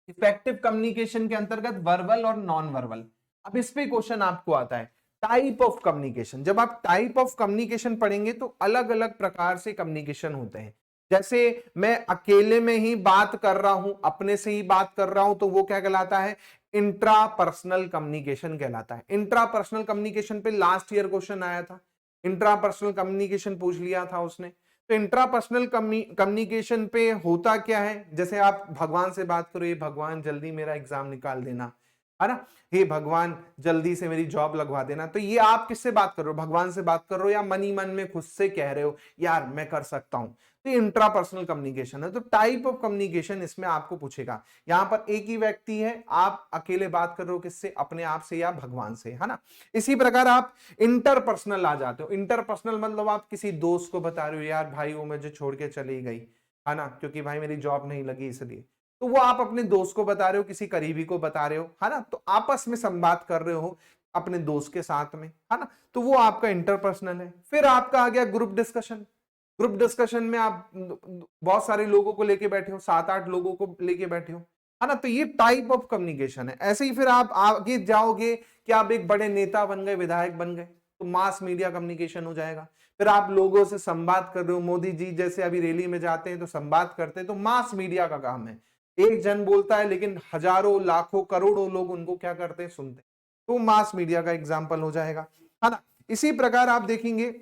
इफेक्टिव कम्युनिकेशन के अंतर्गत वर्बल और नॉन वर्बल। अब इस पे क्वेश्चन आपको आता है टाइप ऑफ कम्युनिकेशन। जब आप टाइप ऑफ कम्युनिकेशन पढ़ेंगे तो अलग अलग प्रकार से कम्युनिकेशन होते हैं। जैसे मैं अकेले में ही बात कर रहा हूं, अपने से ही बात कर रहा हूं, तो वो क्या कहलाता है, इंट्रा पर्सनल कम्युनिकेशन कहलाता है। इंट्रा पर्सनल कम्युनिकेशन पे लास्ट ईयर क्वेश्चन आया था, इंट्रा पर्सनल कम्युनिकेशन पूछ लिया था उसने। तो इंट्रापर्सनल कम्युनिकेशन पे होता क्या है, जैसे आप भगवान से बात करो, ये भगवान जल्दी मेरा एग्जाम निकाल देना, है ना, हे भगवान जल्दी से मेरी जॉब लगवा देना। तो ये आप किससे बात कर रहे हो, भगवान से बात कर रहे हो, या मन ही मन में खुद से कह रहे हो यार मैं कर सकता हूं। तो इंट्रापर्सनल कम्युनिकेशन है। तो टाइप ऑफ कम्युनिकेशन इसमें आपको पूछेगा। यहां पर एक ही व्यक्ति है, आप अकेले बात कर रहे हो किससे, अपने आप से या भगवान से, है ना। इसी प्रकार आप इंटरपर्सनल आ जाते हो। इंटरपर्सनल मतलब आप किसी दोस्त को बता रहे हो यार भाई वो मुझे छोड़ के चली गई, है ना, क्योंकि भाई मेरी जॉब नहीं लगी इसलिए। तो वो आप अपने दोस्त को बता रहे हो, किसी करीबी को बता रहे हो, है ना। तो आपस में संवाद कर रहे हो अपने दोस्त के साथ में, है ना। तो वो आपका इंटरपर्सनल है। फिर आपका आ गया ग्रुप डिस्कशन। ग्रुप डिस्कशन में आप बहुत सारे लोगों को लेके बैठे हो, 7-8 लोगों को लेके बैठे हो, है ना। तो ये टाइप ऑफ कम्युनिकेशन है। ऐसे ही फिर आप आगे जाओगे कि आप एक बड़े नेता बन गए, विधायक बन गए, तो मास मीडिया कम्युनिकेशन हो जाएगा। फिर आप लोगों से संवाद कर रहे हो, मोदी जी जैसे अभी रैली में जाते हैं तो संवाद करते हैं, तो मास मीडिया का काम है। एक जन बोलता है लेकिन हजारों लाखों करोड़ों लोग उनको क्या करते हैं, सुनते हैं। तो मास मीडिया का एग्जाम्पल हो जाएगा, है ना। इसी प्रकार आप देखेंगे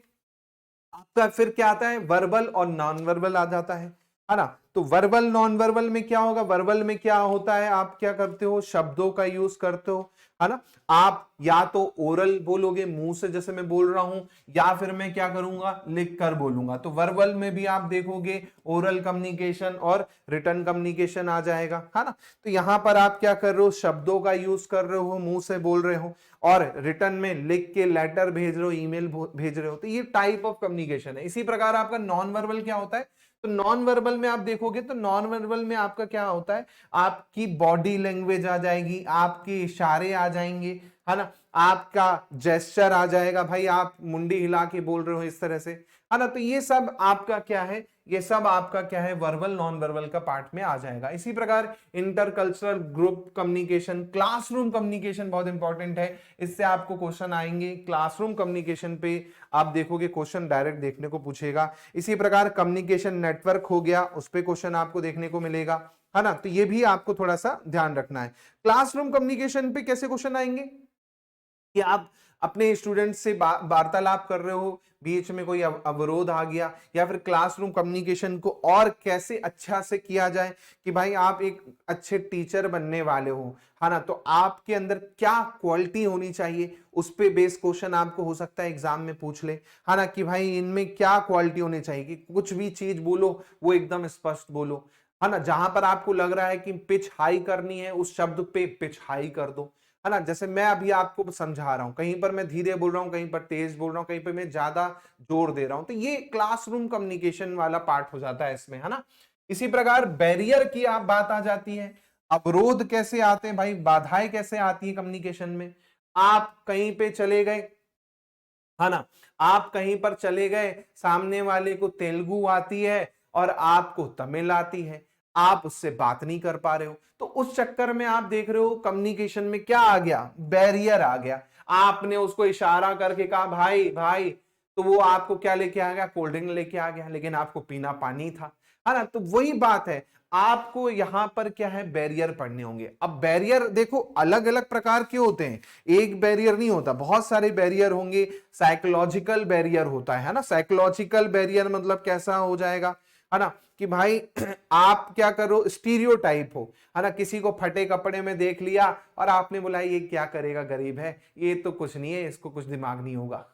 आपका फिर क्या आता है, वर्बल और नॉन वर्बल आ जाता है ना। तो वर्बल नॉन वर्बल में क्या होगा, वर्बल में क्या होता है, आप क्या करते हो, शब्दों का यूज करते हो, है ना। आप या तो ओरल बोलोगे मुंह से जैसे मैं बोल रहा हूं, या फिर मैं क्या करूंगा, लिख कर बोलूंगा। तो वर्बल में भी आप देखोगे ओरल कम्युनिकेशन और रिटन कम्युनिकेशन आ जाएगा, है ना। तो यहां पर आप क्या कर रहे हो, शब्दों का यूज कर रहे हो, मुंह से बोल रहे हो, और रिटर्न में लिख के लेटर भेज रहे हो, ईमेल भेज रहे हो। तो ये टाइप ऑफ कम्युनिकेशन है। इसी प्रकार आपका नॉन वर्बल क्या होता है, तो नॉन वर्बल में आप देखोगे तो नॉन वर्बल में आपका क्या होता है, आपकी बॉडी लैंग्वेज आ जाएगी, आपके इशारे आ जाएंगे, है ना, आपका जेस्चर आ जाएगा, भाई आप मुंडी हिला के बोल रहे हो इस तरह से, है ना, तो ये सब आपका क्या है, ये सब आपका क्या है, वर्बल नॉन वर्बल का पार्ट में आ जाएगा। इसी प्रकार intercultural group communication, classroom communication बहुत इंपॉर्टेंट है, इससे आपको क्वेश्चन आएंगे। क्लासरूम कम्युनिकेशन पे आप देखोगे क्वेश्चन डायरेक्ट देखने को पूछेगा। इसी प्रकार कम्युनिकेशन नेटवर्क हो गया, उस पर क्वेश्चन आपको देखने को मिलेगा, है ना, तो ये भी आपको थोड़ा सा ध्यान रखना है। क्लासरूम कम्युनिकेशन पे कैसे क्वेश्चन आएंगे कि आप अपने स्टूडेंट से वार्तालाप कर रहे हो, बीच में कोई अवरोध आ गया, या फिर क्लासरूम कम्युनिकेशन को और कैसे अच्छा से किया जाए कि भाई आप एक अच्छे टीचर बनने वाले हो, है ना, तो आपके अंदर क्या क्वालिटी होनी चाहिए, उस पे बेस क्वेश्चन आपको हो सकता है एग्जाम में पूछ ले, है ना, कि भाई इनमें क्या क्वालिटी होनी चाहिए, कि कुछ भी चीज बोलो वो एकदम स्पष्ट बोलो, है ना, जहां पर आपको लग रहा है कि पिच हाई करनी है उस शब्द पे पिच हाई कर दो, है ना, जैसे मैं अभी आपको समझा रहा हूं, कहीं पर मैं धीरे बोल रहा हूं, कहीं पर तेज बोल रहा हूं, कहीं पर मैं ज्यादा जोर दे रहा हूं, तो ये क्लासरूम कम्युनिकेशन वाला पार्ट हो जाता है इसमें, है ना। इसी प्रकार बैरियर की आप बात आ जाती है, अवरोध कैसे आते हैं भाई, बाधाएं कैसे आती है कम्युनिकेशन में। आप कहीं पे चले गए, है ना, आप कहीं पर चले गए, सामने वाले को तेलुगु आती है और आपको तमिल आती है, आप उससे बात नहीं कर पा रहे हो, तो उस चक्कर में आप देख रहे हो कम्युनिकेशन में क्या आ गया, बैरियर आ गया। आपने उसको इशारा करके कहा भाई भाई, तो वो आपको क्या लेके आ गया, कोल्ड ड्रिंक लेके आ गया, लेकिन आपको पीना पानी था, है ना, तो वही बात है, आपको यहां पर क्या है, बैरियर पढ़ने होंगे। अब बैरियर देखो अलग अलग प्रकार के होते हैं, एक बैरियर नहीं होता, बहुत सारे बैरियर होंगे। साइकोलॉजिकल बैरियर होता है ना, साइकोलॉजिकल बैरियर मतलब कैसा हो जाएगा, है ना, कि भाई आप क्या करो, स्टीरियोटाइप हो, है ना, किसी को फटे कपड़े में देख लिया और आपने बोला ये क्या करेगा, गरीब है, ये तो कुछ नहीं है, इसको कुछ दिमाग नहीं होगा,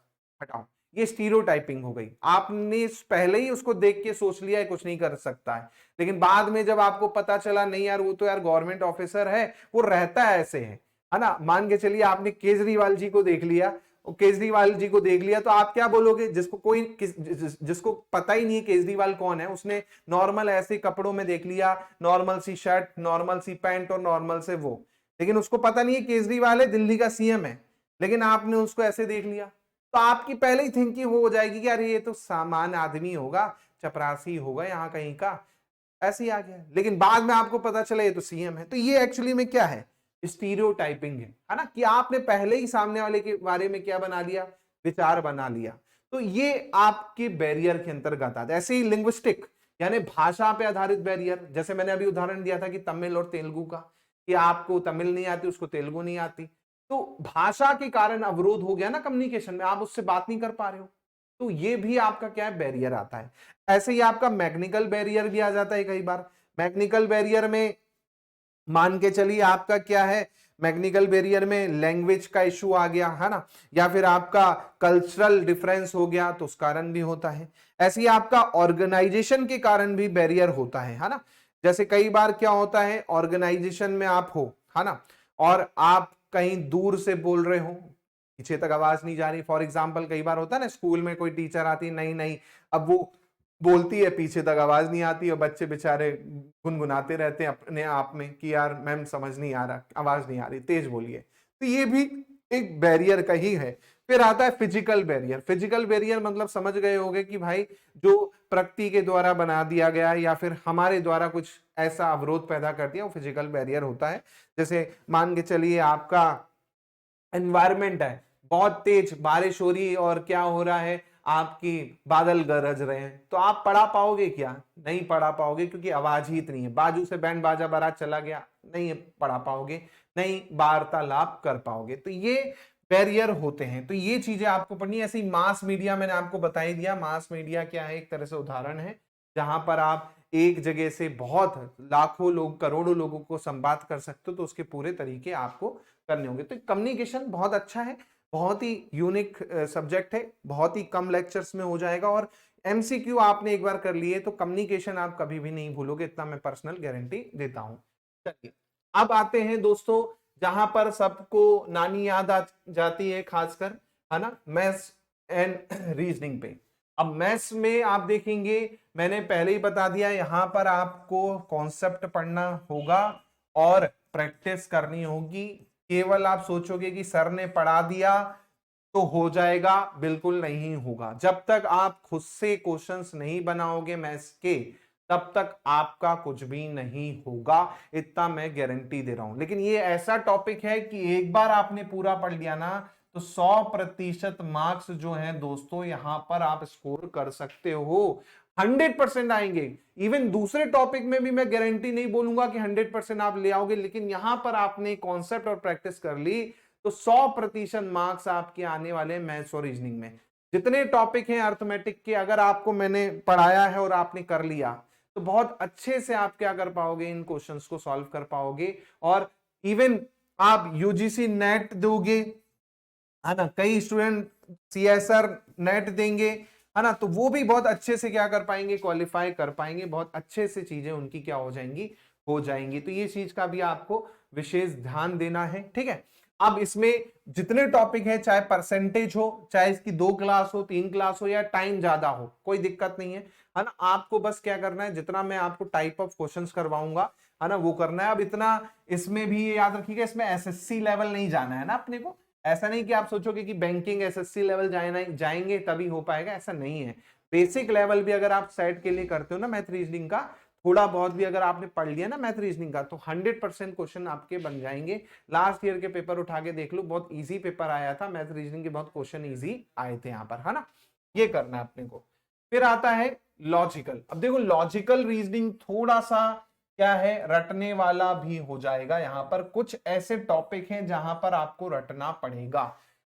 हटाओ, ये स्टीरियोटाइपिंग हो गई। आपने पहले ही उसको देख के सोच लिया है कुछ नहीं कर सकता है, लेकिन बाद में जब आपको पता चला नहीं यार वो तो यार गवर्नमेंट ऑफिसर है, वो रहता है ऐसे है ना, मान के चलिए आपने केजरीवाल जी को देख लिया, केजरीवाल जी को देख लिया, तो आप क्या बोलोगे, जिसको कोई जिसको पता ही नहीं है केजरीवाल कौन है, उसने नॉर्मल ऐसे कपड़ों में देख लिया, नॉर्मल सी शर्ट, नॉर्मल सी पैंट और नॉर्मल से वो, लेकिन उसको पता नहीं है केजरीवाल है, दिल्ली का सीएम है, लेकिन आपने उसको ऐसे देख लिया, तो आपकी पहले ही थिंकिंग हो जाएगी कि यार ये तो सामान्य आदमी होगा, चपरासी होगा यहाँ कहीं का, ऐसे ही आ गया, लेकिन बाद में आपको पता चला ये तो सीएम है। तो ये एक्चुअली में क्या है, स्टीरियोटाइपिंग है ना, कि आपने पहले ही सामने वाले के बारे में क्या बना लिया, विचार बना लिया, तो ये आपके बैरियर के अंतर्गत आता है। ऐसे ही लिंग्विस्टिक यानी भाषा पे आधारित बैरियर, जैसे मैंने अभी उदाहरण दिया था कि तमिल और तेलुगु का, कि आपको तमिल नहीं आती, उसको तेलुगु नहीं आती, तो भाषा के कारण अवरोध हो गया ना कम्युनिकेशन में, आप उससे बात नहीं कर पा रहे हो, तो ये भी आपका क्या है, बैरियर आता है। ऐसे ही आपका मैग्निकल बैरियर भी आ जाता है कई बार। मैग्निकल बैरियर में मान के चलिए आपका क्या है, मैग्निकल बैरियर में लैंग्वेज का इशू आ गया, है ना, या फिर आपका कल्चरल डिफरेंस हो गया, तो उस कारण भी होता है। ऐसे ही आपका ऑर्गेनाइजेशन के कारण भी बैरियर होता है ना, जैसे कई बार क्या होता है, ऑर्गेनाइजेशन में आप हो, है ना, और आप कहीं दूर से बोल रहे हो, पीछे तक आवाज नहीं जा रही, फॉर एग्जाम्पल कई बार होता है ना, स्कूल में कोई टीचर आती है, नहीं नहीं, अब वो बोलती है, पीछे तक आवाज नहीं आती, और बच्चे बेचारे गुनगुनाते रहते हैं अपने आप में कि यार मैम समझ नहीं आ रहा, आवाज नहीं आ रही, तेज बोलिए, तो ये भी एक बैरियर का ही है। फिर आता है फिजिकल बैरियर। फिजिकल बैरियर मतलब समझ गए होंगे कि भाई जो प्रकृति के द्वारा बना दिया गया या फिर हमारे द्वारा कुछ ऐसा अवरोध पैदा कर दिया, वो फिजिकल बैरियर होता है। जैसे मान के चलिए आपका एनवायरमेंट है, बहुत तेज बारिश हो रही और क्या हो रहा है, आपकी बादल गरज रहे हैं, तो आप पढ़ा पाओगे क्या, नहीं पढ़ा पाओगे, क्योंकि आवाज ही इतनी है, बाजू से बैंड बाजा बारात चला गया, नहीं पढ़ा पाओगे, नहीं वार्तालाप कर पाओगे, तो ये बैरियर होते हैं। तो ये चीजें आपको पढ़नी है। ऐसे ही मास मीडिया मैंने आपको बता ही दिया, मास मीडिया क्या है, एक तरह से उदाहरण है जहां पर आप एक जगह से बहुत लाखों लोग, करोड़ों लोगों को संवाद कर सकते हो, तो उसके पूरे तरीके आपको करने होंगे। तो कम्युनिकेशन बहुत अच्छा है, बहुत ही यूनिक सब्जेक्ट है, बहुत ही कम लेक्चर्स में हो जाएगा, और एमसीक्यू आपने एक बार कर लिए तो कम्युनिकेशन आप कभी भी नहीं भूलोगे, इतना मैं पर्सनल गारंटी देता हूं। चलिए अब आते हैं दोस्तों जहां पर सबको नानी याद आ जाती है, खासकर, है ना, मैथ्स एंड रीजनिंग पे। अब मैथ्स में आप देखेंगे, मैंने पहले ही बता दिया, यहां पर आपको कॉन्सेप्ट पढ़ना होगा और प्रैक्टिस करनी होगी, केवल आप सोचोगे कि सर ने पढ़ा दिया तो हो जाएगा, बिल्कुल नहीं होगा। जब तक आप खुद से क्वेश्चंस नहीं बनाओगे मैथ्स के, तब तक आपका कुछ भी नहीं होगा, इतना मैं गारंटी दे रहा हूं। लेकिन ये ऐसा टॉपिक है कि एक बार आपने पूरा पढ़ लिया ना, तो 100% मार्क्स जो हैं दोस्तों यहां पर आप स्कोर कर सकते हो, 100% आएंगे। इवन दूसरे टॉपिक में भी मैं गारंटी नहीं बोलूंगा कि 100% आप ले आओगे, लेकिन यहां पर आपने कॉन्सेप्ट और प्रैक्टिस कर ली तो 100% मार्क्स आपके आने वाले मैथ्स और रीजनिंग में। जितने टॉपिक हैं अर्थमेटिक के, अगर आपको मैंने पढ़ाया है और आपने कर लिया, तो बहुत अच्छे से आप क्या कर पाओगे, इन क्वेश्चंस को सॉल्व कर पाओगे। और इवन आप यूजीसी नेट दोगे, है ना, कई स्टूडेंट सीएसआर नेट देंगे, है ना, तो वो भी बहुत अच्छे से क्या कर पाएंगे, क्वालिफाई कर पाएंगे, बहुत अच्छे से चीजें उनकी क्या हो जाएंगी, हो जाएंगी। तो ये चीज का भी आपको विशेष ध्यान देना है, ठीक है। अब इसमें जितने टॉपिक है, चाहे परसेंटेज हो, चाहे इसकी 2 क्लास हो, 3 क्लास हो, या टाइम ज्यादा हो, कोई दिक्कत नहीं है ना। आपको बस क्या करना है, जितना मैं आपको टाइप ऑफ क्वेश्चंस करवाऊंगा, है ना, वो करना है। अब इतना इसमें भी याद रखिएगा, इसमें एसएससी लेवल नहीं जाना है ना अपने को। ऐसा नहीं कि आप सोचोगे कि बैंकिंग एसएससी लेवल जाएंगे तभी हो पाएगा, ऐसा नहीं है। बेसिक लेवल भी अगर आप सेट के लिए करते हो ना मैथ रीजनिंग का, थोड़ा बहुत भी अगर आपने पढ़ लिया ना मैथ रीजनिंग का, तो 100% क्वेश्चन आपके बन जाएंगे। लास्ट ईयर के पेपर उठा के देख लो, बहुत इजी पेपर आया था मैथ रीजनिंग के, बहुत क्वेश्चन इजी आए थे यहाँ पर, है ना। ये करना है अपने को। फिर आता है लॉजिकल। अब देखो लॉजिकल रीजनिंग थोड़ा सा क्या है, रटने वाला भी हो जाएगा। यहां पर कुछ ऐसे टॉपिक हैं जहां पर आपको रटना पड़ेगा।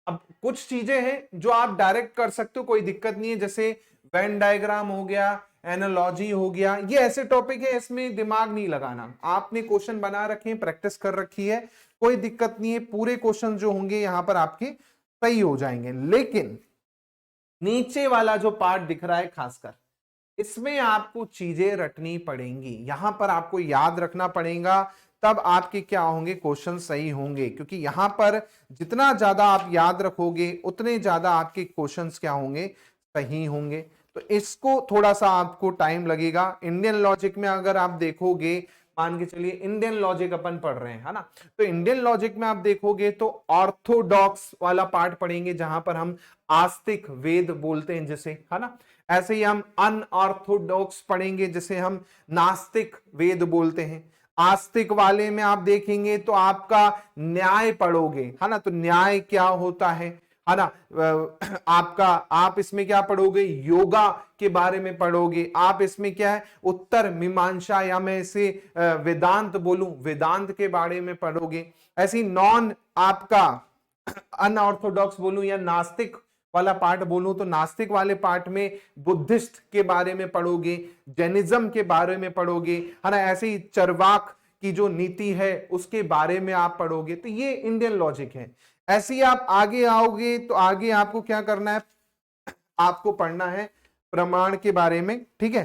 अब कुछ चीजें हैं जो आप डायरेक्ट कर सकते हो, कोई दिक्कत नहीं है, जैसे वेन डायग्राम हो गया, एनालॉजी हो गया, ये ऐसे टॉपिक है, इसमें दिमाग नहीं लगाना। आपने क्वेश्चन बना रखे हैं, प्रैक्टिस कर रखी है, कोई दिक्कत नहीं है, पूरे क्वेश्चन जो होंगे यहां पर आपके सही हो जाएंगे। लेकिन नीचे वाला जो पार्ट दिख रहा है खासकर, इसमें आपको चीजें रटनी पड़ेंगी, यहां पर आपको याद रखना पड़ेगा, तब आपके क्या होंगे, क्वेश्चन सही होंगे। क्योंकि यहां पर जितना ज्यादा आप याद रखोगे, उतने ज्यादा आपके क्वेश्चंस क्या होंगे, सही होंगे। तो इसको थोड़ा सा आपको टाइम लगेगा। इंडियन लॉजिक में अगर आप देखोगे, मान के चलिए इंडियन लॉजिक अपन पढ़ रहे हैं, है ना, तो इंडियन लॉजिक में आप देखोगे तो ऑर्थोडॉक्स वाला पार्ट पढ़ेंगे, जहां पर हम आस्तिक वेद बोलते हैं जिसे, है ना। ऐसे ही हम अनऑर्थोडॉक्स पढ़ेंगे, जिसे हम नास्तिक वेद बोलते हैं। आस्तिक वाले में आप देखेंगे तो आपका न्याय पढ़ोगे, है ना, तो न्याय क्या होता है ना। आपका आप इसमें क्या पढ़ोगे, योगा के बारे में पढ़ोगे। आप इसमें क्या है, उत्तर मीमांसा, या मैं इसे वेदांत बोलूं, वेदांत के बारे में पढ़ोगे। ऐसी नॉन आपका अनऑर्थोडॉक्स बोलूं या नास्तिक वाला पार्ट बोलूं, तो नास्तिक वाले पार्ट में बुद्धिस्ट के बारे में पढ़ोगे, जैनिज्म के बारे में पढ़ोगे, है ना। ऐसे ही चरवाक की जो नीति है उसके बारे में आप पढ़ोगे। तो ये इंडियन लॉजिक है। ऐसे ही आप आगे आओगे तो आगे आपको क्या करना है, आपको पढ़ना है प्रमाण के बारे में, ठीक है,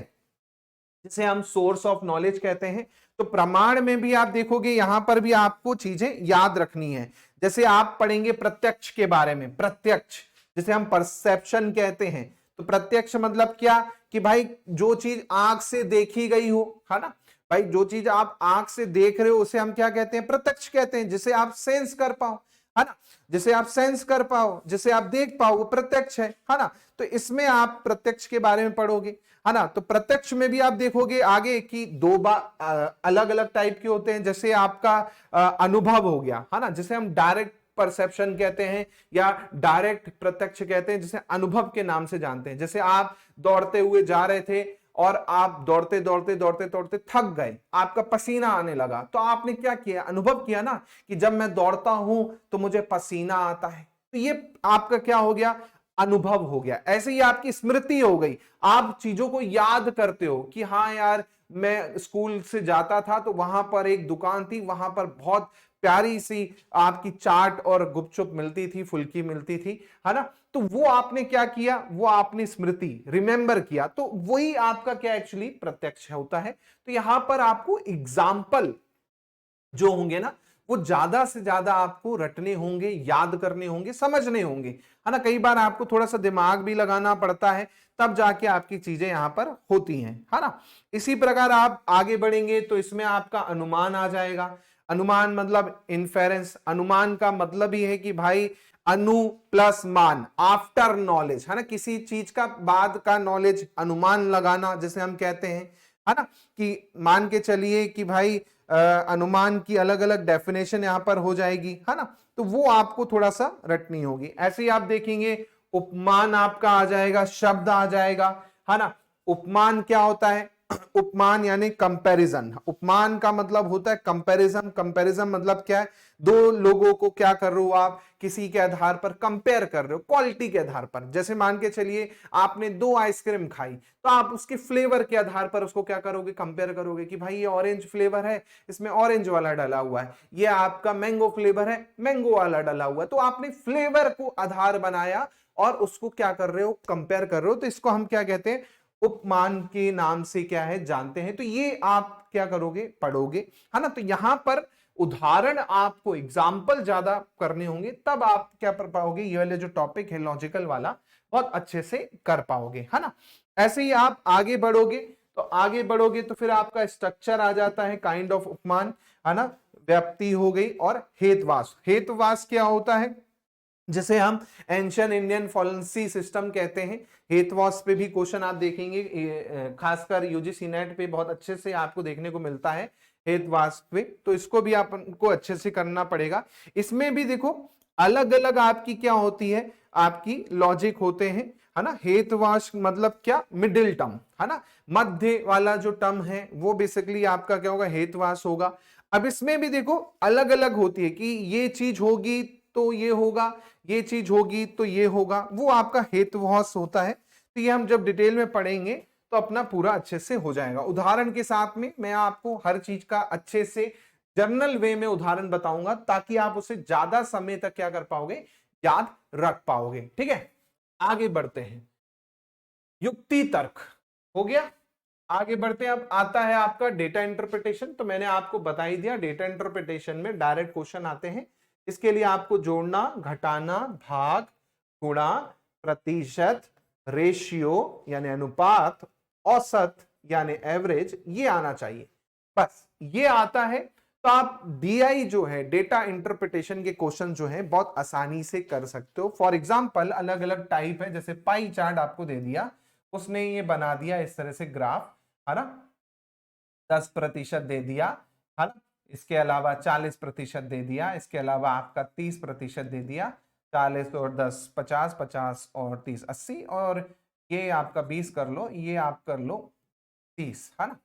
जिसे हम सोर्स ऑफ नॉलेज कहते हैं। तो प्रमाण में भी आप देखोगे, यहां पर भी आपको चीजें याद रखनी है। जैसे आप पढ़ेंगे प्रत्यक्ष के बारे में, प्रत्यक्ष जिसे हम परसेप्शन कहते हैं। तो प्रत्यक्ष मतलब क्या, कि भाई जो चीज आंख से देखी गई हो, है ना, भाई जो चीज आप आंख से देख रहे हो उसे हम क्या कहते हैं, प्रत्यक्ष कहते हैं। जिसे आप सेंस कर पाओ, है ना, जिसे आप सेंस कर पाओ, जिसे आप देख पाओ, वो प्रत्यक्ष है ना। तो इसमें आप प्रत्यक्ष के बारे में पढ़ोगे, है ना। तो प्रत्यक्ष में भी आप देखोगे आगे कि दो अलग अलग टाइप के होते हैं। जैसे आपका अनुभव हो गया, है ना, जिसे हम डायरेक्ट परसेप्शन कहते हैं या डायरेक्ट प्रत्यक्ष कहते हैं, जिसे अनुभव के नाम से जानते हैं। जैसे आप दौड़ते हुए जा रहे थे और आप दौड़ते दौड़ते दौड़ते दौड़ते थक गए, आपका पसीना आने लगा, तो आपने क्या किया, अनुभव किया ना, कि जब मैं दौड़ता हूं तो मुझे पसीना आता है। तो ये आपका क्या हो गया, अनुभव हो गया। ऐसे ही आपकी स्मृति हो गई, आप चीजों को याद करते हो कि हाँ यार, मैं स्कूल से जाता था तो वहां पर एक दुकान थी, वहां पर बहुत प्यारी सी आपकी चाट और गुपचुप मिलती थी, फुल्की मिलती थी, है ना। तो वो आपने क्या किया, वो आपने स्मृति रिमेंबर किया। तो वही आपका क्या एक्चुअली प्रत्यक्ष होता है। तो यहां पर आपको एग्जाम्पल जो होंगे ना, वो ज्यादा से ज्यादा आपको रटने होंगे, याद करने होंगे, समझने होंगे, है ना। कई बार आपको थोड़ा सा दिमाग भी लगाना पड़ता है, तब जाके आपकी चीजें यहां पर होती हैं, है ना। इसी प्रकार आप आगे बढ़ेंगे तो इसमें आपका अनुमान आ जाएगा। अनुमान मतलब इन्फेरेंस, अनुमान का मतलब ही है कि भाई अनु प्लस मान, आफ्टर नॉलेज, है ना, किसी चीज का बाद का नॉलेज, अनुमान लगाना जिसे हम कहते हैं, है ना, कि मान के चलिए कि भाई अनुमान की अलग अलग डेफिनेशन यहां पर हो जाएगी, है ना, तो वो आपको थोड़ा सा रटनी होगी। ऐसे ही आप देखेंगे उपमान आपका आ जाएगा, शब्द आ जाएगा, है ना। उपमान क्या होता है? उपमान यानी कंपैरिजन। उपमान का मतलब होता है कंपैरिजन। कंपैरिजन मतलब क्या है? दो लोगों को क्या कर रहे हो आप, किसी के आधार पर कंपेयर कर रहे हो, क्वालिटी के आधार पर। जैसे मान के चलिए आपने दो आइसक्रीम खाई, तो आप उसके फ्लेवर के आधार पर उसको क्या करोगे, कंपेयर करोगे कि भाई ये ऑरेंज फ्लेवर है, इसमें ऑरेंज वाला डाला हुआ है, ये आपका मैंगो फ्लेवर है, मैंगो वाला डाला हुआ है। तो आपने फ्लेवर को आधार बनाया और उसको क्या कर रहे हो, कंपेयर कर रहे हो। तो इसको हम क्या कहते हैं, उपमान के नाम से क्या है जानते हैं। तो ये आप क्या करोगे, पढ़ोगे, है ना। तो यहां पर उदाहरण आपको एग्जाम्पल ज्यादा करने होंगे, तब आप क्या कर पाओगे, ये वाले जो टॉपिक है लॉजिकल वाला बहुत अच्छे से कर पाओगे, है ना। ऐसे ही आप आगे बढ़ोगे, तो आगे बढ़ोगे तो फिर आपका स्ट्रक्चर आ जाता है काइंड ऑफ उपमान, है ना। व्याप्ति हो गई और हेतवास। हेतवास क्या होता है, जिसे हम एंशियंट इंडियन फॉलेंसी सिस्टम कहते हैं। हेतवास पे भी क्वेश्चन आप देखेंगे, खासकर यूजीसी नेट पे बहुत अच्छे से आपको देखने को मिलता है हेतवास पे। तो इसको भी आपको अच्छे से करना पड़ेगा। इसमें भी देखो अलग अलग आपकी क्या होती है, आपकी लॉजिक होते हैं, है ना। हेतवास मतलब क्या, मिडिल टर्म, है ना, मध्य वाला जो टर्म है वो बेसिकली आपका क्या होगा, हेतवास होगा। अब इसमें भी देखो अलग अलग होती है कि ये चीज होगी तो ये होगा, ये चीज होगी तो ये होगा, वो आपका हेतुवास होता है। तो ये हम जब डिटेल में पढ़ेंगे तो अपना पूरा अच्छे से हो जाएगा। उदाहरण के साथ में मैं आपको हर चीज का अच्छे से जर्नल वे में उदाहरण बताऊंगा, ताकि आप उसे ज्यादा समय तक क्या कर पाओगे, याद रख पाओगे। ठीक है, आगे बढ़ते हैं। युक्ति तर्क हो गया, आगे बढ़ते हैं। अब आता है आपका डेटा इंटरप्रिटेशन। तो मैंने आपको बता ही दिया, डेटा इंटरप्रिटेशन में डायरेक्ट क्वेश्चन आते हैं। इसके लिए आपको जोड़ना, घटाना, भाग, गुणा, प्रतिशत, रेशियो यानी अनुपात, औसत यानी एवरेज, ये आना चाहिए। बस ये आता है तो आप डीआई जो है, डेटा इंटरप्रिटेशन के क्वेश्चन जो है बहुत आसानी से कर सकते हो। फॉर एग्जांपल अलग अलग टाइप है, जैसे पाई चार्ट आपको दे दिया, उसने ये बना दिया इस तरह से ग्राफ, है ना, 10% दे दिया, है ना, इसके अलावा 40% दे दिया, इसके अलावा आपका 30% दे दिया, 40 और 10 50, 50 और 30 80, और ये आपका 20 कर लो, ये आप कर लो 30, है ना,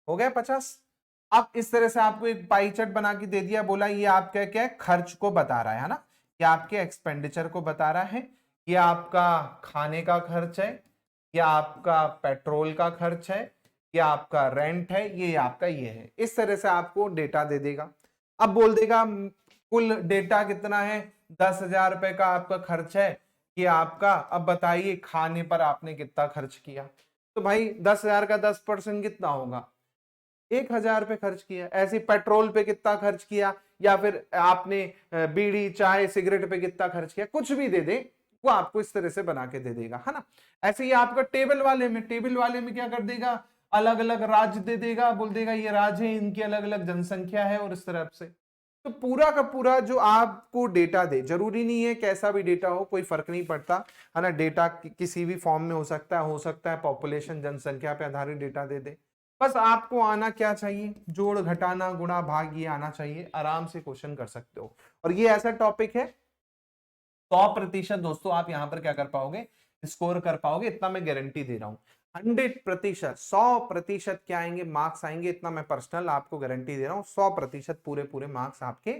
हो गया 50। अब इस तरह से आपको एक पाई चार्ट बना के दे दिया, बोला ये आपका क्या है, खर्च को बता रहा है ना, ये आपके एक्सपेंडिचर को बता रहा है, ये आपका खाने का खर्च है, ये आपका पेट्रोल का खर्च है, ये आपका रेंट है, ये आपका ये है। इस तरह से आपको डेटा दे देगा। अब बोल देगा कुल डेटा कितना है, 10,000 रुपए का आपका खर्च है, ये आपका, अब बताइए खाने पर आपने कितना खर्च किया। तो भाई 10,000 का 10% कितना होगा, 1,000 रुपए खर्च किया। ऐसे पेट्रोल पे कितना खर्च किया, या फिर आपने बीड़ी चाय सिगरेट पे कितना खर्च किया, कुछ भी दे दे, वो आपको इस तरह से बना के दे देगा, है ना। ऐसे ही आपका टेबल वाले में क्या कर देगा, अलग अलग राज्य दे देगा, बोल देगा ये राज्य है, इनकी अलग अलग जनसंख्या है, और इस तरह से। तो पूरा का पूरा जो आपको डेटा दे, जरूरी नहीं है कैसा भी डेटा हो, कोई फर्क नहीं पड़ता, है ना। डेटा किसी भी फॉर्म में हो सकता है पॉपुलेशन जनसंख्या पे आधारित डेटा दे दे। बस आपको आना क्या चाहिए, जोड़ घटाना गुणा भाग, ये आना चाहिए, आराम से क्वेश्चन कर सकते हो। और ये ऐसा टॉपिक है 100% दोस्तों आप यहां पर क्या कर पाओगे, स्कोर कर पाओगे, इतना मैं गारंटी दे रहा हूं। 100%, 100% क्या आएंगे, मार्क्स आएंगे, इतना मैं पर्सनल आपको गारंटी दे रहा हूं। 100% पूरे पूरे मार्क्स आपके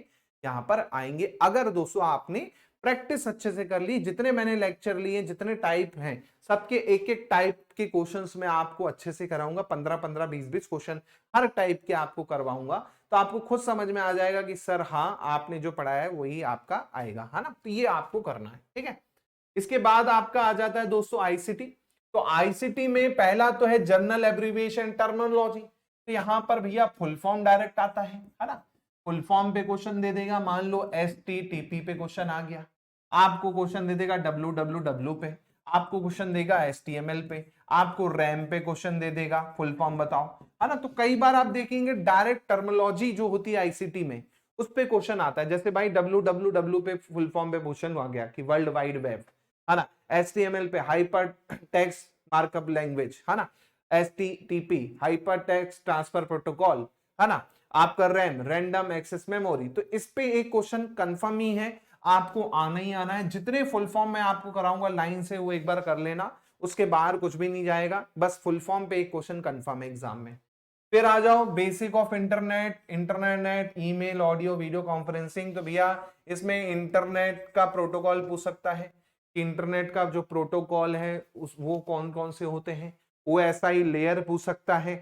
यहां पर आएंगे, अगर दोस्तों आपने प्रैक्टिस अच्छे से कर ली। जितने मैंने लेक्चर लिए, जितने टाइप हैं, सबके एक एक टाइप के क्वेश्चंस मैं आपको अच्छे से कराऊंगा, 15-15, 20-20 क्वेश्चन हर टाइप के आपको करवाऊंगा। तो आपको खुद समझ में आ जाएगा कि सर हाँ, आपने जो पढ़ाया है वही आपका आएगा, है ना। तो ये आपको करना है, ठीक है। इसके बाद आपका आ जाता है दोस्तों आईसीटी। तो आईसीटी में पहला तो है जर्नल एब्रीविएशन टर्मिनोलॉजी। तो यहां पर भैया फुल फॉर्म डायरेक्ट आता है ना। फुल फॉर्म पे क्वेश्चन दे देगा, मान लो एसटीटीपी पे क्वेश्चन आ गया, आपको क्वेश्चन दे देगा डब्ल्यू पे, आपको क्वेश्चन देगा HTML पे, आपको रैम पे क्वेश्चन दे देगा, फुल फॉर्म बताओ, है ना। तो कई बार आप देखेंगे डायरेक्ट टर्मिनोलॉजी जो होती है आईसीटी में उस पे क्वेश्चन आता है। जैसे भाई www पे फुल फॉर्म पे क्वेश्चन आ गया कि वर्ल्ड वाइड वेब, है ना। HTML पे हाइपर टेक्स्ट मार्कअप लैंग्वेज, है ना। HTTP hyper text transfer protocol, है ना। आपका रैम रैंडम एक्सेस मेमोरी, तो इस पे एक क्वेश्चन कंफर्म ही है, आपको आना ही आना है। जितने फुल फॉर्म मैं आपको कराऊंगा लाइन से वो एक बार कर लेना, उसके बाहर कुछ भी नहीं जाएगा, बस फुल फॉर्म पे एक क्वेश्चन कंफर्म है एग्जाम में। फिर आ जाओ basic of internet, internet email audio video conferencing. तो भैया इसमें इंटरनेट का प्रोटोकॉल पूछ सकता है कि इंटरनेट का जो प्रोटोकॉल है उस वो कौन कौन से होते हैं, वो ऐसा ही लेयर पूछ सकता है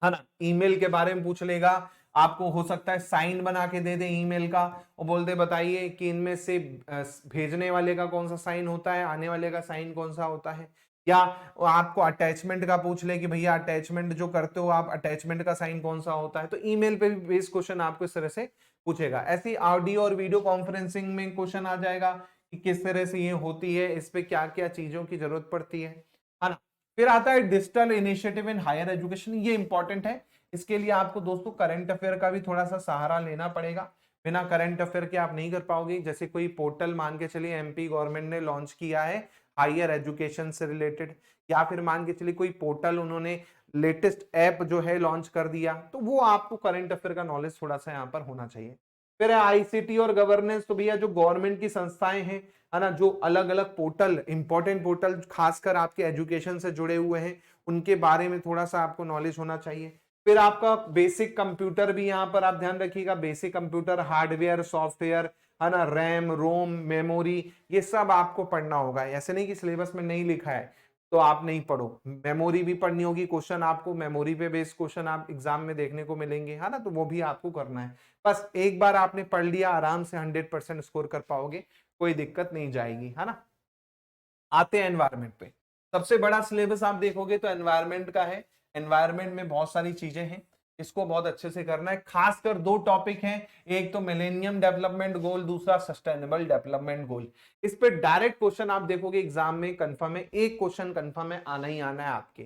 ना। ईमेल के बारे में पूछ लेगा, आपको हो सकता है साइन बना के दे दे ईमेल का और बोल दे बताइए कि इनमें से भेजने वाले का कौन सा साइन होता है, आने वाले का साइन कौन सा होता है। या आपको अटैचमेंट का पूछ ले कि भैया अटैचमेंट जो करते हो आप, अटैचमेंट का साइन कौन सा होता है। तो ईमेल पे भी बेस क्वेश्चन आपको इस तरह से पूछेगा। ऐसी ऑडियो और वीडियो कॉन्फ्रेंसिंग में क्वेश्चन आ जाएगा कि किस तरह से ये होती है, इस पे क्या क्या चीजों की जरूरत पड़ती है ना। फिर आता है digital initiative in higher education, ये इंपॉर्टेंट है। इसके लिए आपको दोस्तों करंट अफेयर का भी थोड़ा सा सहारा लेना पड़ेगा, बिना करंट अफेयर के आप नहीं कर पाओगे। जैसे कोई पोर्टल मान के चलिए एमपी गवर्नमेंट ने लॉन्च किया है हायर एजुकेशन से रिलेटेड, या फिर मान के चलिए कोई पोर्टल उन्होंने लेटेस्ट ऐप जो है लॉन्च कर दिया, तो वो आपको करंट अफेयर का नॉलेज थोड़ा सा यहाँ पर होना चाहिए। फिर आईसीटी और गवर्नेंस, तो भैया जो गवर्नमेंट की संस्थाएं हैं, है ना, जो अलग अलग पोर्टल, इंपॉर्टेंट पोर्टल खासकर आपके एजुकेशन से जुड़े हुए हैं, उनके बारे में थोड़ा सा आपको नॉलेज होना चाहिए। फिर आपका बेसिक कंप्यूटर भी यहाँ पर आप ध्यान रखिएगा, बेसिक कंप्यूटर हार्डवेयर सॉफ्टवेयर, है ना, रैम रोम मेमोरी, ये सब आपको पढ़ना होगा। ऐसे नहीं कि सिलेबस में नहीं लिखा है तो आप नहीं पढ़ो, मेमोरी भी पढ़नी होगी। क्वेश्चन आपको मेमोरी पे बेस्ड क्वेश्चन आप एग्जाम में देखने को मिलेंगे, है ना, तो वो भी आपको करना है। बस एक बार आपने पढ़ लिया आराम से 100% स्कोर कर पाओगे, कोई दिक्कत नहीं जाएगी, है ना। आते हैं एनवायरमेंट पे। सबसे बड़ा सिलेबस आप देखोगे तो एनवायरमेंट का है। एनवायरमेंट में बहुत सारी चीजें हैं, इसको बहुत अच्छे से करना है। खासकर दो टॉपिक हैं, एक तो मिलेनियम डेवलपमेंट गोल, दूसरा सस्टेनेबल डेवलपमेंट गोल। इस पे डायरेक्ट क्वेश्चन आप देखोगे एग्जाम में कंफर्म है, एक क्वेश्चन कंफर्म है, आना ही आना है आपके।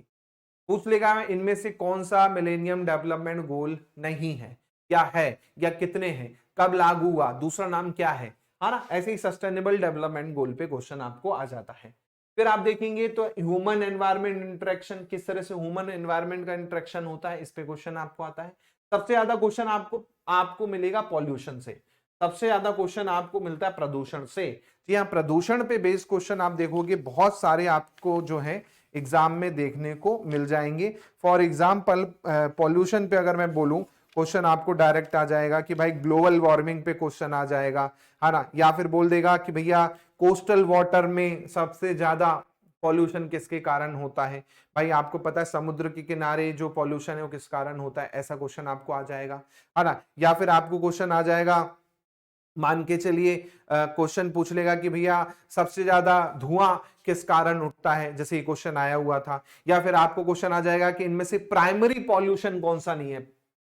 पूछ लेगा मैं इनमें से कौन सा मिलेनियम डेवलपमेंट गोल नहीं है, क्या है या कितने हैं, कब लागू हुआ, दूसरा नाम क्या है ना। ऐसे ही सस्टेनेबल डेवलपमेंट गोल पे क्वेश्चन आपको आ जाता है। फिर आप देखेंगे तो ह्यूमन एनवायरमेंट इंटरेक्शन, किस तरह से ह्यूमन एनवायरमेंट का इंटरेक्शन होता है, इस पे क्वेश्चन आपको आता है। सबसे ज्यादा क्वेश्चन आपको आपको मिलेगा पॉल्यूशन से, सबसे ज्यादा क्वेश्चन आपको मिलता है प्रदूषण से। जी हाँ, प्रदूषण पे बेस्ड क्वेश्चन आप देखोगे बहुत सारे आपको जो है एग्जाम में देखने को मिल जाएंगे। फॉर एग्जाम्पल पॉल्यूशन पे अगर मैं बोलूं, क्वेश्चन आपको डायरेक्ट आ जाएगा कि भाई ग्लोबल वार्मिंग पे क्वेश्चन आ जाएगा, है ना। या फिर बोल देगा कि भैया कोस्टल वाटर में सबसे ज्यादा पॉल्यूशन किसके कारण होता है। भाई आपको पता है समुद्र के किनारे जो पॉल्यूशन है वो किस कारण होता है, ऐसा क्वेश्चन आपको आ जाएगा, है ना। या फिर आपको क्वेश्चन आ जाएगा, मान के चलिए क्वेश्चन पूछ लेगा कि भैया सबसे ज्यादा धुआं किस कारण उठता है, जैसे ये क्वेश्चन आया हुआ था। या फिर आपको क्वेश्चन आ जाएगा कि इनमें से प्राइमरी पॉल्यूशन कौन सा नहीं है,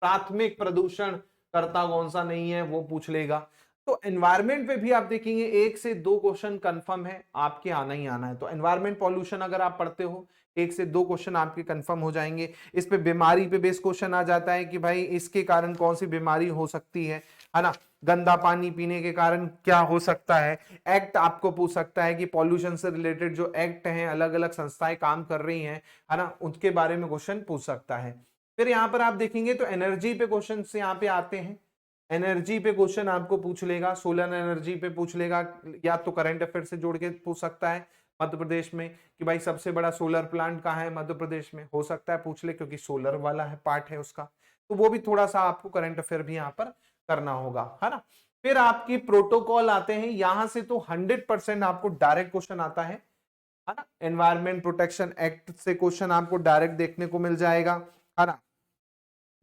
प्राथमिक प्रदूषण करता कौन सा नहीं है, वो पूछ लेगा। तो एनवायरमेंट पे भी आप देखेंगे एक से दो क्वेश्चन कंफर्म है, आपके आना ही आना है। तो एनवायरमेंट पॉल्यूशन अगर आप पढ़ते हो, एक से दो क्वेश्चन आपके कंफर्म हो जाएंगे। इस पे बीमारी पे बेस क्वेश्चन आ जाता है कि भाई इसके कारण कौन सी बीमारी हो सकती है ना। गंदा पानी पीने के कारण क्या हो सकता है। एक्ट आपको पूछ सकता है कि पॉल्यूशन से रिलेटेड जो एक्ट हैं, अलग अलग संस्थाएं काम कर रही हैं, है ना, उसके बारे में क्वेश्चन पूछ सकता है। फिर यहाँ पर आप देखेंगे तो एनर्जी पे क्वेश्चन यहाँ पे आते हैं। एनर्जी पे क्वेश्चन आपको पूछ लेगा, सोलर एनर्जी पे पूछ लेगा, या तो करंट अफेयर से जोड़ के पूछ सकता है मध्य प्रदेश में कि भाई सबसे बड़ा सोलर प्लांट कहाँ है मध्य प्रदेश में, हो सकता है पूछ ले क्योंकि सोलर वाला है पार्ट है उसका। तो वो भी थोड़ा सा आपको करंट अफेयर भी यहाँ पर करना होगा, है ना। फिर आपकी प्रोटोकॉल आते हैं, यहां से तो 100% आपको डायरेक्ट क्वेश्चन आता है ना। एनवायरमेंट प्रोटेक्शन एक्ट से क्वेश्चन आपको डायरेक्ट देखने को मिल जाएगा, है ना।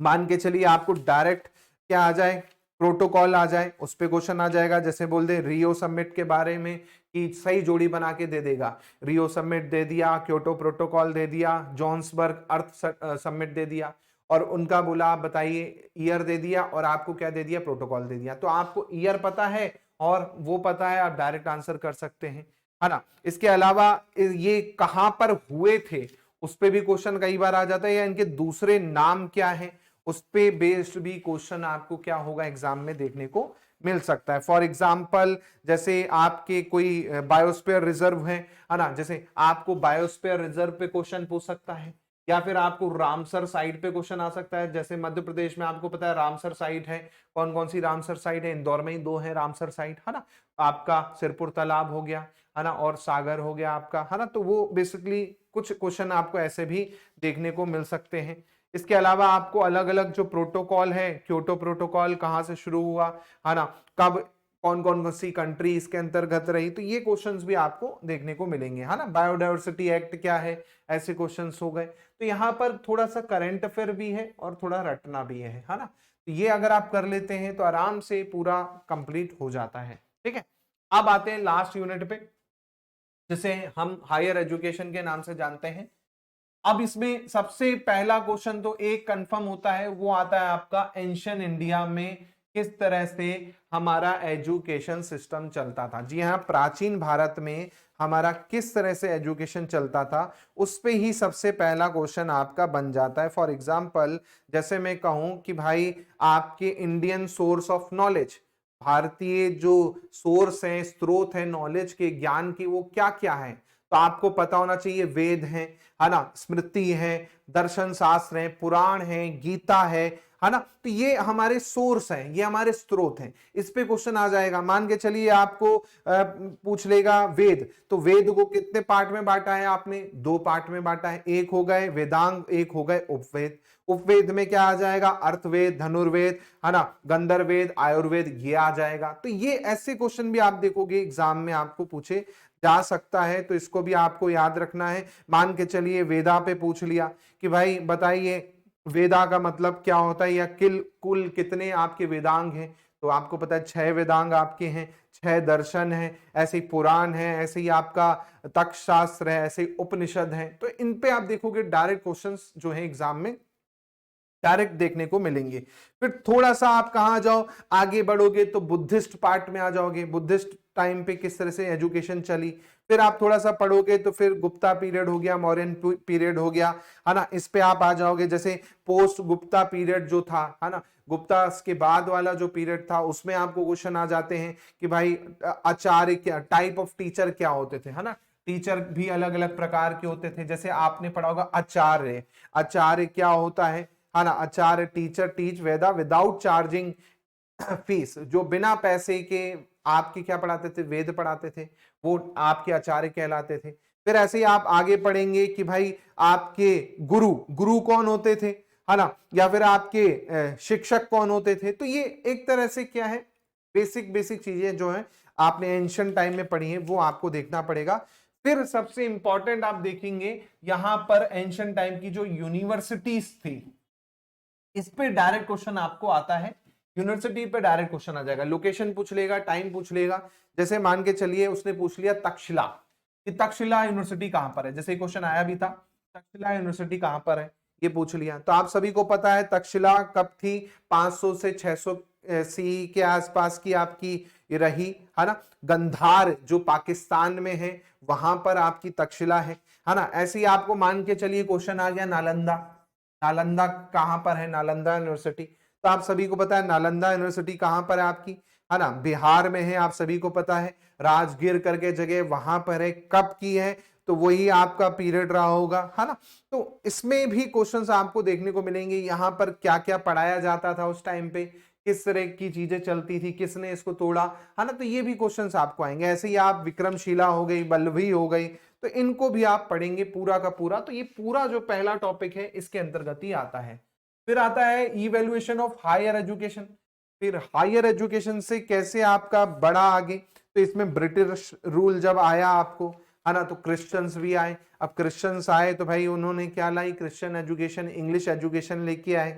मान के चलिए आपको डायरेक्ट क्या आ जाए, प्रोटोकॉल आ जाए, उस पे क्वेश्चन आ जाएगा। जैसे बोल दे रियो समिट के बारे में कि सही जोड़ी बना के दे देगा, रियो समिट दे दिया, क्योटो प्रोटोकॉल दे दिया, जोहान्सबर्ग अर्थ समिट दे दिया, और उनका बोला आप बताइए, ईयर दे दिया, और आपको क्या दे दिया, प्रोटोकॉल दे दिया। तो आपको ईयर पता है और वो पता है, आप डायरेक्ट आंसर कर सकते हैं। है ना। इसके अलावा ये कहां पर हुए थे उस पे भी क्वेश्चन कई बार आ जाता है, या इनके दूसरे नाम क्या है उस पे बेस्ड भी क्वेश्चन आपको क्या होगा एग्जाम में देखने को मिल सकता है। फॉर एग्जाम्पल जैसे आपके कोई बायोस्फीयर रिजर्व है ना, जैसे आपको बायोस्फीयर रिजर्व पे क्वेश्चन पूछ सकता है, या फिर आपको रामसर साइट पे क्वेश्चन आ सकता है। जैसे मध्य प्रदेश में आपको पता है रामसर साइट है, कौन कौन सी रामसर साइट है, इंदौर में ही 2 है रामसर साइट, है ना। आपका सिरपुर तालाब हो गया, है ना, और सागर हो गया आपका, है ना। तो वो बेसिकली कुछ क्वेश्चन आपको ऐसे भी देखने को मिल सकते हैं। इसके अलावा आपको अलग अलग जो प्रोटोकॉल है, क्योटो प्रोटोकॉल कहां से शुरू हुआ, है ना, कब कौन कौन सी कंट्री इसके अंतर्गत रही, तो ये क्वेश्चंस भी आपको देखने को मिलेंगे, है ना। बायोडायवर्सिटी एक्ट क्या है, ऐसे क्वेश्चंस हो गए। तो यहाँ पर थोड़ा सा करंट अफेयर भी है और थोड़ा रटना भी है ना। तो ये अगर आप कर लेते हैं तो आराम से पूरा कंप्लीट हो जाता है, ठीक है। अब आते हैं लास्ट यूनिट पे, जिसे हम हायर एजुकेशन के नाम से जानते हैं। अब इसमें सबसे पहला क्वेश्चन तो एक कंफर्म होता है, वो आता है आपका एंशियंट इंडिया में किस तरह से हमारा एजुकेशन सिस्टम चलता था। जी हाँ, प्राचीन भारत में हमारा किस तरह से एजुकेशन चलता था उस पे ही सबसे पहला क्वेश्चन आपका बन जाता है। फॉर एग्जांपल जैसे मैं कहूं कि भाई आपके इंडियन सोर्स ऑफ नॉलेज, भारतीय जो सोर्स है, स्रोत है नॉलेज के, ज्ञान की, वो क्या क्या है, तो आपको पता होना चाहिए वेद है ना, स्मृति है, दर्शन शास्त्र है, पुराण है, गीता है ना। तो ये हमारे सोर्स हैं, ये हमारे स्रोत हैं। इस पे क्वेश्चन आ जाएगा। मान के चलिए आपको पूछ लेगा वेद, तो वेद को कितने पार्ट में बांटा है आपने, 2 पार्ट में बांटा है, एक हो गए वेदांग, एक हो गए उपवेद। उपवेद में क्या आ जाएगा, अर्थवेद, धनुर्वेद, है ना, गंधर्ववेद, आयुर्वेद, ये आ जाएगा। तो ये ऐसे क्वेश्चन भी आप देखोगे एग्जाम में आपको पूछे जा सकता है, तो इसको भी आपको याद रखना है। मान के चलिए वेदा पे पूछ लिया कि भाई बताइए वेदा का मतलब क्या होता है, या कुल कितने आपके वेदांग हैं, तो आपको पता है 6 वेदांग आपके हैं, 6 दर्शन है, ऐसे ही पुराण है, ऐसे ही आपका तक्ष शास्त्र है, ऐसे ही उपनिषद है। तो इन पे आप देखोगे डायरेक्ट क्वेश्चंस जो है एग्जाम में डायरेक्ट देखने को मिलेंगे। फिर थोड़ा सा आप कहां जाओ, आगे बढ़ोगे तो बुद्धिस्ट पार्ट में आ जाओगे, बुद्धिस्ट टाइम पे किस तरह से एजुकेशन चली। फिर आप थोड़ा सा पढ़ोगे तो फिर गुप्ता पीरियड हो गया, मौर्यन पीरियड हो गया, है ना, इस पे आप आ जाओगे। जैसे पोस्ट गुप्ता पीरियड जो था, है ना, गुप्ता के बाद वाला जो पीरियड था, उसमें आपको क्वेश्चन आ जाते हैं कि भाई आचार्य क्या, टाइप ऑफ टीचर क्या होते थे, है ना। टीचर भी अलग अलग प्रकार के होते थे। जैसे आपने पढ़ा होगा आचार्य, आचार्य क्या होता है ना, आचार्य टीचर टीच वेदा विदाउट चार्जिंग फीस, जो बिना पैसे के आपके क्या पढ़ाते थे, वेद पढ़ाते थे, वो आपके आचार्य कहलाते थे। फिर ऐसे ही आप आगे पढ़ेंगे कि भाई आपके गुरु, गुरु कौन होते थे, है ना, या फिर आपके शिक्षक कौन होते थे। तो ये एक तरह से क्या है, बेसिक बेसिक चीजें जो है आपने एंशिएंट टाइम में पढ़ी है वो आपको देखना पड़ेगा। फिर सबसे इंपॉर्टेंट आप देखेंगे यहां पर एंशिएंट टाइम की जो यूनिवर्सिटीज थी, इस पे डायरेक्ट क्वेश्चन आपको आता है। यूनिवर्सिटी पे डायरेक्ट क्वेश्चन आ जाएगा, लोकेशन पूछ लेगा, टाइम पूछ लेगा। जैसे मान के चलिए उसने पूछ लिया तक्षशिला, कि तक्षशिला यूनिवर्सिटी कहां पर है, जैसे क्वेश्चन आया भी था, तक्षशिला यूनिवर्सिटी कहां पर है, ये पूछ लिया। तो आप सभी को पता है तक्षशिला कब थी, 500 से 600 सी के आसपास की आपकी रही, है ना। गंधार जो पाकिस्तान में है वहां पर आपकी तक्षशिला है ना। ऐसे ही आपको मान के चलिए क्वेश्चन आ गया नालंदा, नालंदा कहां पर है, नालंदा यूनिवर्सिटी, तो आप सभी को पता है नालंदा यूनिवर्सिटी कहां पर है आपकी, है ना, बिहार में है, आप सभी को पता है। राजगीर करके जगह वहां पर है, कब की है, तो वही आपका पीरियड रहा होगा, है ना। तो इसमें भी क्वेश्चंस आपको देखने को मिलेंगे, यहां पर क्या क्या पढ़ाया जाता था उस टाइम पे, किस तरह की चीजें चलती थी, किसने इसको तोड़ा, है ना। तो ये भी क्वेश्चंस आपको आएंगे। ऐसे ही आप विक्रमशिला हो गई, बल्लभी हो गई, तो इनको भी आप पढ़ेंगे पूरा का पूरा। तो ये पूरा जो पहला टॉपिक है इसके अंतर्गत ही आता है। फिर आता है इवैल्यूएशन ऑफ हायर एजुकेशन। फिर हायर एजुकेशन से कैसे आपका बड़ा आगे, तो इसमें ब्रिटिश रूल जब आया आपको, है ना, तो क्रिश्चियंस भी आए। अब क्रिश्चियंस आए तो भाई उन्होंने क्या लाई, क्रिश्चियन एजुकेशन, इंग्लिश एजुकेशन लेके आए,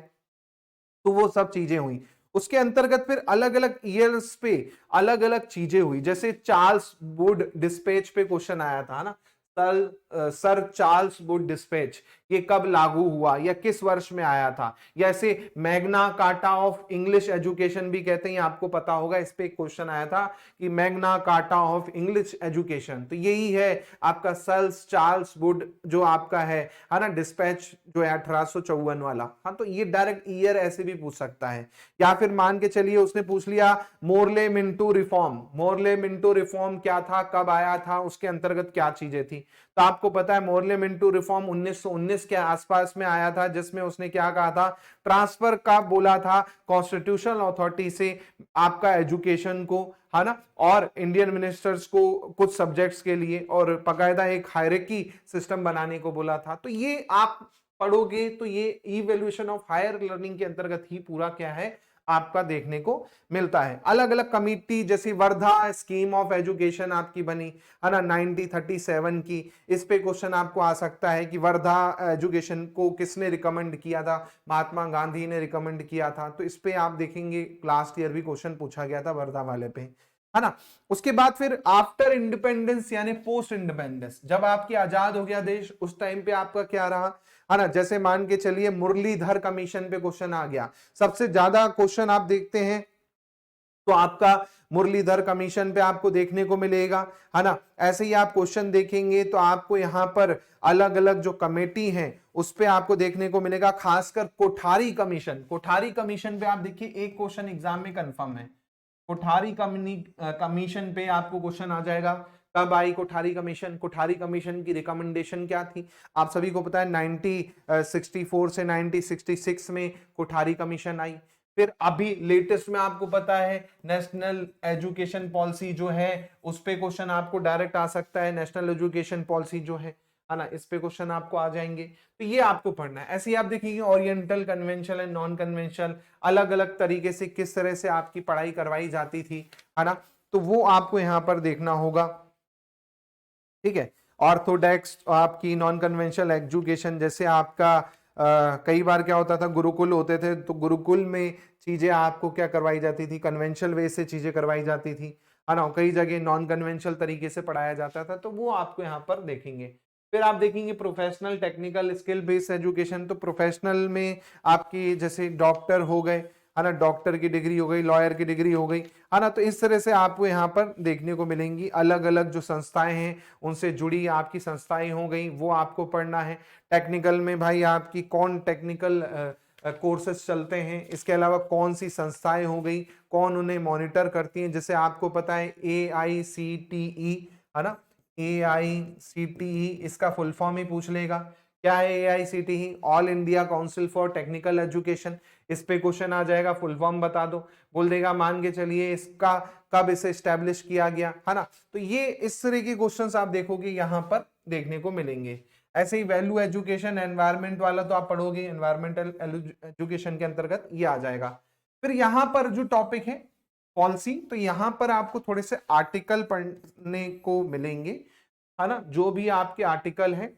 तो वो सब चीजें हुई। उसके अंतर्गत फिर अलग अलग ईयर्स पे अलग अलग चीजें हुई। जैसे चार्ल्स वुड डिस्पैच पे क्वेश्चन आया था ना, सर चार्ल्स वुड डिस्पैच ये कब लागू हुआ या किस वर्ष में आया था, या इसे Magna carta of English education भी कहते हैं, आपको पता होगा, इस पे एक क्वेश्चन आया था कि Magna carta of English education, तो यही है आपका सर चार्ल्स वुड जो आपका है ना डिस्पैच जो है 1854 वाला। हाँ, तो ये डायरेक्ट ईयर ऐसे भी पूछ सकता है, या फिर मान के चलिए उसने पूछ लिया Morley Minto reform, Morley Minto reform क्या था, कब आया था, उसके अंतर्गत क्या चीजें थी। तो आपको पता है मोरले मिंटो रिफॉर्म 1919 के आसपास में आया था, जिसमें उसने क्या कहा था, ट्रांसफर का बोला था कॉन्स्टिट्यूशनल अथॉरिटी से आपका एजुकेशन को, है ना, और इंडियन मिनिस्टर्स को कुछ सब्जेक्ट्स के लिए, और बाकायदा एक हायरार्की सिस्टम बनाने को बोला था। तो ये आप पढ़ोगे तो ये इवैल्यूएशन ऑफ हायर लर्निंग के अंतर्गत ही पूरा क्या है आपका देखने को मिलता है। अलग अलग कमिटी जैसी वर्धा स्कीम ऑफ एजुकेशन आपकी बनी है ना 1937 की, इस पे क्वेश्चन आपको आ सकता है कि वर्धा एजुकेशन को किसने रिकमेंड किया था, महात्मा गांधी ने रिकमेंड किया था। तो इस पे आप देखेंगे लास्ट ईयर भी क्वेश्चन पूछा गया था वर्धा वाले पे, है ना। उसके बाद फिर आफ्टर इंडिपेंडेंस यानी पोस्ट इंडिपेंडेंस, जब आपकी आजाद हो गया देश, उस टाइम पे आपका क्या रहा, है ना। जैसे मान के चलिए मुरलीधर कमीशन पे क्वेश्चन आ गया, सबसे ज्यादा क्वेश्चन आप देखते हैं तो आपका मुरलीधर कमीशन पे आपको देखने को मिलेगा, है ना। ऐसे ही आप क्वेश्चन देखेंगे तो आपको यहां पर अलग अलग जो कमेटी है उस पे आपको देखने को मिलेगा, खासकर कोठारी कमीशन, कोठारी कमीशन पे आप देखिए एक क्वेश्चन एग्जाम में कंफर्म है, कोठारी कमीशन पे आपको क्वेश्चन आ जाएगा। कब आई कोठारी कमीशन, कोठारी कमीशन की रिकमेंडेशन क्या थी, आप सभी को पता है 1964 से 1966 में कोठारी कमीशन आई। फिर अभी लेटेस्ट में आपको पता है नेशनल एजुकेशन पॉलिसी जो है उस पे क्वेश्चन आपको डायरेक्ट आ सकता है, नेशनल एजुकेशन पॉलिसी जो है ना, इस पे क्वेश्चन आपको आ जाएंगे। तो ये आपको पढ़ना है। ऐसे ही आप देखिए oriental, conventional and non conventional, अलग अलग तरीके से किस तरह से आपकी पढ़ाई करवाई जाती थी, है ना, तो वो आपको यहां पर देखना होगा, ठीक है। ऑर्थोडॉक्स आपकी नॉन कन्वेंशनल एजुकेशन, जैसे आपका कई बार क्या होता था गुरुकुल होते थे, तो गुरुकुल में चीजें आपको क्या करवाई जाती थी, कन्वेंशनल वे से चीजें करवाई जाती थी, है ना। कई जगह नॉन कन्वेंशनल तरीके से पढ़ाया जाता था, तो वो आपको यहाँ पर देखेंगे। फिर आप देखेंगे professional technical skill based education, तो प्रोफेशनल में आपकी जैसे डॉक्टर हो गए, है ना, डॉक्टर की डिग्री हो गई, लॉयर की डिग्री हो गई, है ना। तो इस तरह से आपको यहाँ पर देखने को मिलेंगी अलग अलग जो संस्थाएं हैं उनसे जुड़ी आपकी संस्थाएं हो गई, वो आपको पढ़ना है। टेक्निकल में भाई आपकी कौन टेक्निकल कोर्सेज चलते हैं, इसके अलावा कौन सी संस्थाएं हो गई, कौन उन्हें मॉनिटर करती हैं, जैसे आपको पता है AICTE, है ना, AICTE इसका फुल फॉर्म ही पूछ लेगा, क्या है AICTE, all India council for technical education, इस पे क्वेश्चन आ जाएगा, फुल फॉर्म बता दो, बोल देगा मान के चलिए इसका कब इसे स्टैब्लिश किया गया, है ना। तो ये इस तरह के क्वेश्चंस आप देखोगे यहां पर देखने को मिलेंगे। ऐसे ही वैल्यू एजुकेशन, एनवायरमेंट वाला तो आप पढ़ोगे, एनवायरमेंटल एजुकेशन के अंतर्गत ये आ जाएगा। फिर यहाँ पर जो टॉपिक है पॉलिसी, तो यहाँ पर आपको थोड़े से आर्टिकल पढ़ने को मिलेंगे, है ना, जो भी आपके आर्टिकल है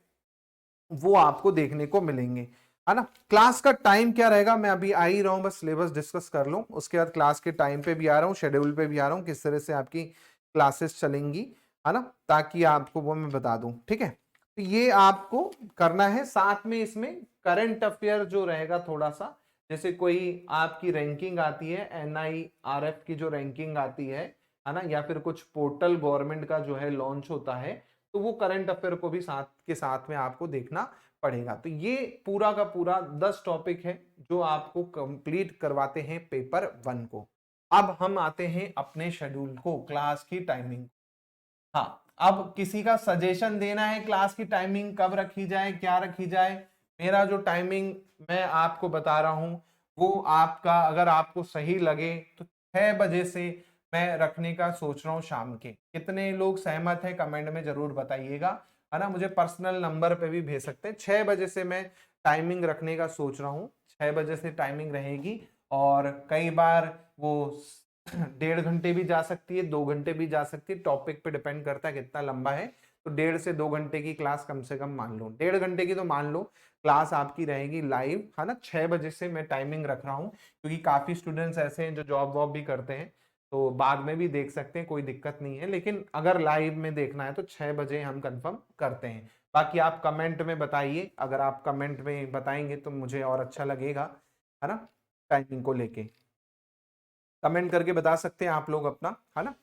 वो आपको देखने को मिलेंगे, है ना। क्लास का टाइम क्या रहेगा, मैं अभी आ ही रहा हूं, बस सिलेबस डिस्कस कर लूं, उसके बाद क्लास के टाइम पे भी आ रहा हूं, शेड्यूल पे भी आ रहा हूं, किस तरह से आपकी क्लासेस चलेंगी, है ना, ताकि आपको वो मैं बता दूं, ठीक है। तो ये आपको करना है, साथ में इसमें करंट अफेयर जो रहेगा थोड़ा सा, जैसे कोई आपकी रैंकिंग आती है NIRF की जो रैंकिंग आती है ना, या फिर कुछ पोर्टल गवर्नमेंट का जो है लॉन्च होता है, तो वो करंट अफेयर को भी साथ के साथ में आपको देखना पड़ेगा। तो ये पूरा का पूरा 10 टॉपिक है जो आपको कंप्लीट करवाते हैं पेपर 1 को। अब हम आते हैं अपने शेड्यूल को, क्लास की टाइमिंग। हाँ, अब किसी का सजेशन देना है क्लास की टाइमिंग कब रखी जाए, क्या रखी जाए। मेरा जो टाइमिंग मैं आपको बता रहा हूं वो आपका, अगर आपको सही लगे तो 6 बजे से मैं रखने का सोच रहा हूँ शाम के। कितने लोग सहमत हैं कमेंट में जरूर बताइएगा, है ना, मुझे पर्सनल नंबर पे भी भेज सकते हैं। 6 बजे से मैं टाइमिंग रखने का सोच रहा हूँ, 6 बजे से टाइमिंग रहेगी, और कई बार वो 1.5 घंटे भी जा सकती है, 2 घंटे भी जा सकती है, टॉपिक पे डिपेंड करता है कितना लंबा है। तो 1.5 से 2 घंटे की क्लास कम से कम मान लो, 1.5 घंटे की तो मान लो क्लास आपकी रहेगी लाइव, है ना। 6 बजे से मैं टाइमिंग रख रहा हूँ, क्योंकि काफी स्टूडेंट्स ऐसे हैं जो जॉब वॉब भी करते हैं, तो बाद में भी देख सकते हैं, कोई दिक्कत नहीं है, लेकिन अगर लाइव में देखना है तो 6 बजे हम कंफर्म करते हैं। बाकी आप कमेंट में बताइए, अगर आप कमेंट में बताएंगे तो मुझे और अच्छा लगेगा, है ना, टाइमिंग को लेके कमेंट करके बता सकते हैं आप लोग अपना, है ना,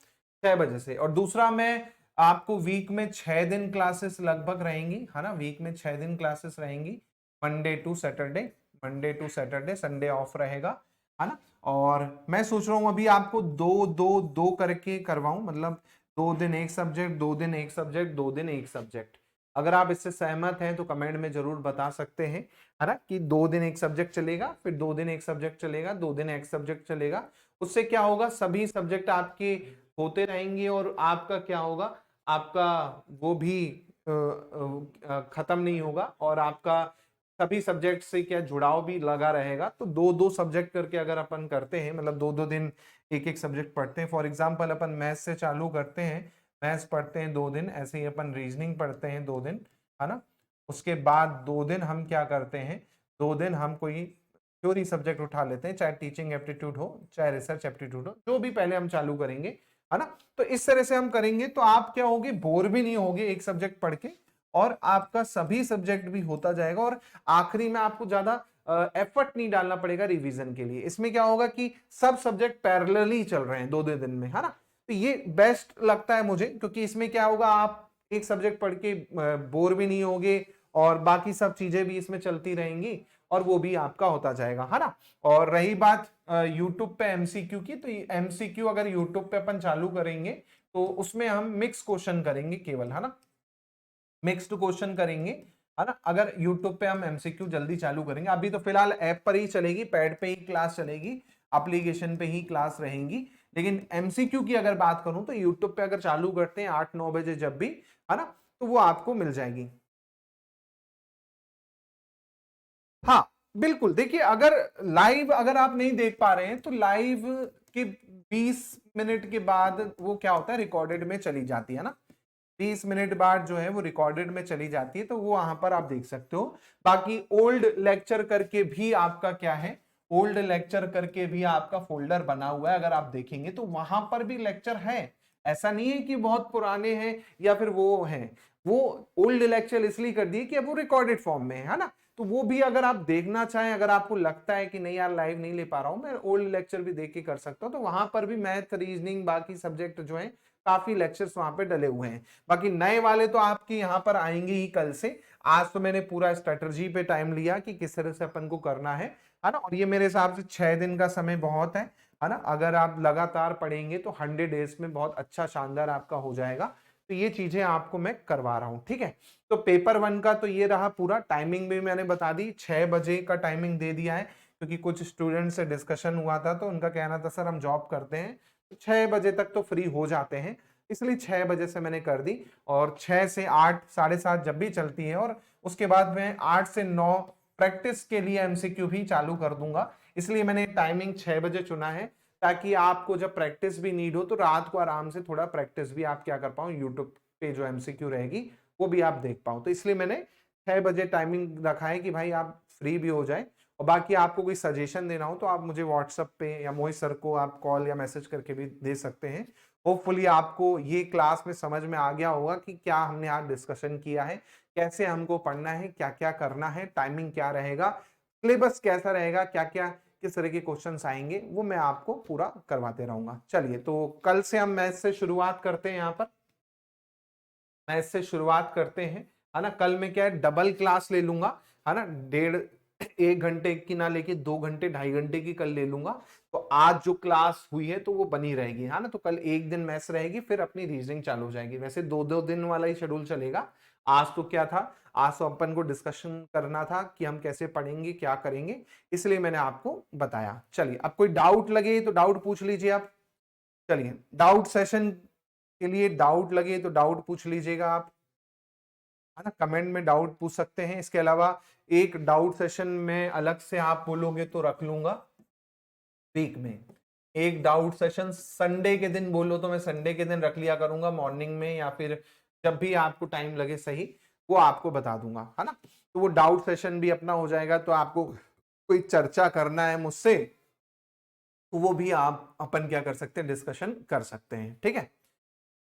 6 बजे से। और दूसरा, मैं आपको वीक में 6 दिन क्लासेस लगभग रहेंगी, है ना, वीक में 6 दिन क्लासेस रहेंगी, Monday to Saturday, Monday to Saturday, Sunday off रहेगा, है ना। और मैं सोच रहा हूं अभी आपको दो दो दो करके करवाऊं, मतलब 2 दिन एक सब्जेक्ट, 2 दिन एक सब्जेक्ट, 2 दिन एक सब्जेक्ट। अगर आप इससे सहमत हैं तो कमेंट में जरूर बता सकते हैं, है ना, कि 2 दिन एक सब्जेक्ट चलेगा, फिर 2 दिन एक सब्जेक्ट चलेगा, 2 दिन एक सब्जेक्ट चलेगा। उससे क्या होगा, सभी सब्जेक्ट आपके होते रहेंगे और आपका क्या होगा, आपका वो भी खत्म नहीं होगा और आपका सभी सब्जेक्ट से क्या जुड़ाव भी लगा रहेगा। तो 2-2 सब्जेक्ट करके अगर अपन करते हैं, मतलब 2-2 दिन एक एक सब्जेक्ट पढ़ते हैं, फॉर एग्जांपल अपन मैथ्स से चालू करते हैं, मैथ्स पढ़ते हैं 2 दिन, ऐसे ही अपन रीजनिंग पढ़ते हैं 2 दिन, है ना। उसके बाद 2 दिन हम क्या करते हैं, 2 दिन हम कोई थ्योरी सब्जेक्ट उठा लेते हैं, चाहे टीचिंग एप्टीट्यूड हो, चाहे रिसर्च एप्टीट्यूड हो, जो भी पहले हम चालू करेंगे, है ना। तो इस तरह से हम करेंगे तो आप क्या होगे, बोर भी नहीं होगे एक सब्जेक्ट पढ़ के, और आपका सभी सब्जेक्ट भी होता जाएगा, और आखिरी में आपको ज्यादा एफर्ट नहीं डालना पड़ेगा रिवीजन के लिए। इसमें क्या होगा कि सब सब्जेक्ट पैरेलली चल रहे हैं 2-2 दिन में, है ना। तो ये बेस्ट लगता है मुझे, क्योंकि इसमें क्या होगा, आप एक सब्जेक्ट पढ़ के बोर भी नहीं होगे और बाकी सब चीजें भी इसमें चलती रहेंगी और वो भी आपका होता जाएगा, है ना। और रही बात यूट्यूब पे एमसीक्यू की, तो एमसीक्यू अगर यूट्यूब पे अपन चालू करेंगे तो उसमें हम मिक्स क्वेश्चन करेंगे केवल, है ना, मिक्स्ड क्वेश्चन करेंगे, है ना। अगर यूट्यूब पे हम एमसीक्यू जल्दी चालू करेंगे, अभी तो फिलहाल ऐप पर ही चलेगी, पैड पे ही क्लास चलेगी, एप्लीकेशन पे ही क्लास रहेंगी, लेकिन एमसीक्यू की अगर बात करूं तो यूट्यूब पे अगर चालू करते हैं 8-9 बजे जब भी, है ना, तो वो आपको मिल जाएगी। हाँ बिल्कुल, देखिए अगर लाइव अगर आप नहीं देख पा रहे हैं तो लाइव के 20 मिनट के बाद वो क्या होता है, रिकॉर्डेड में चली जाती है ना, 30 मिनट बाद जो है वो रिकॉर्डेड में चली जाती है, तो वो वहां पर आप देख सकते हो। बाकी ओल्ड लेक्चर करके भी आपका क्या है, ओल्ड लेक्चर करके भी आपका फोल्डर बना हुआ है, अगर आप देखेंगे तो वहां पर भी लेक्चर है। ऐसा नहीं है कि बहुत पुराने हैं या फिर वो हैं, वो ओल्ड लेक्चर इसलिए कर दिए कि अब वो रिकॉर्डेड फॉर्म में है ना। तो वो भी अगर आप देखना चाहें, अगर आपको लगता है कि नहीं यार लाइव नहीं ले पा रहा हूं, मैं ओल्ड लेक्चर भी देख के कर सकता हूं, तो वहां पर भी मैथ, रीजनिंग, बाकी सब्जेक्ट जो है काफी लेक्चर्स वहां पे डले हुए हैं। बाकी नए वाले तो आपके यहाँ पर आएंगे ही कल से। आज तो मैंने पूरा स्ट्रेटजी पे टाइम लिया कि किस तरह से अपन को करना है ना। और ये मेरे हिसाब से 6 दिन का समय बहुत है ना। अगर आप लगातार पढ़ेंगे तो 100 डेज में बहुत अच्छा शानदार आपका हो जाएगा। तो ये चीजें आपको मैं करवा रहा हूं, ठीक है। तो पेपर 1 का तो ये रहा पूरा, टाइमिंग भी मैंने बता दी, 6 बजे का टाइमिंग दे दिया है, क्योंकि कुछ स्टूडेंट से डिस्कशन हुआ था तो उनका कहना था सर हम जॉब करते हैं, 6 बजे तक तो फ्री हो जाते हैं, इसलिए 6 बजे से मैंने कर दी। और 6 से 8, 7:30 जब भी चलती है, और उसके बाद मैं 8 से 9 प्रैक्टिस के लिए एमसीक्यू भी चालू कर दूंगा। इसलिए मैंने टाइमिंग 6 बजे चुना है, ताकि आपको जब प्रैक्टिस भी नीड हो तो रात को आराम से थोड़ा प्रैक्टिस भी आप क्या कर पाओ, यूट्यूब पे जो एमसीक्यू रहेगी वो भी आप देख पाओ। तो इसलिए मैंने 6 बजे टाइमिंग रखा है कि भाई आप फ्री भी हो जाए। और बाकी आपको कोई सजेशन देना हो तो आप मुझे व्हाट्सएप पे या मोहित सर को आप कॉल या मैसेज करके भी दे सकते हैं। होपफुली आपको ये क्लास में समझ में आ गया होगा कि क्या हमने आज डिस्कशन किया है, कैसे हमको पढ़ना है, क्या क्या करना है, टाइमिंग क्या रहेगा, सिलेबस कैसा रहेगा, क्या क्या किस तरह के क्वेश्चंस आएंगे, वो मैं आपको पूरा करवाते रहूंगा। चलिए, तो कल से हम मैथ से शुरुआत करते हैं, यहाँ पर मैथ से शुरुआत करते हैं, है ना। कल मैं क्या है, डबल क्लास ले लूंगा, है ना, 1.5 घंटे की ना लेके 2 घंटे, 2.5 घंटे की कल ले लूंगा। तो आज जो क्लास हुई है तो वो बनी रहेगी, है ना। तो कल एक दिन मैथ्स रहेगी, फिर अपनी रीजनिंग चालू हो जाएगी। वैसे 2-2 दिन वाला ही शेड्यूल चलेगा। आज तो क्या था, आज तो अपन को डिस्कशन करना था कि हम कैसे पढ़ेंगे, क्या करेंगे, इसलिए मैंने आपको बताया। चलिए, अब कोई डाउट लगे तो डाउट पूछ लीजिए आप। चलिए, डाउट सेशन के लिए डाउट लगे तो डाउट पूछ लीजिएगा आप, है ना, कमेंट में डाउट पूछ सकते हैं। इसके अलावा एक डाउट सेशन में अलग से आप बोलोगे तो रख लूंगा वीक में। एक डाउट सेशन संडे के दिन बोलो तो मैं संडे के दिन रख लिया करूंगा, मॉर्निंग में या फिर जब भी आपको टाइम लगे सही, वो आपको बता दूंगा, है ना। तो वो डाउट सेशन भी अपना हो जाएगा। तो आपको कोई चर्चा करना है मुझसे तो वो भी आप अपन क्या कर सकते हैं, डिस्कशन कर सकते हैं। ठीक है,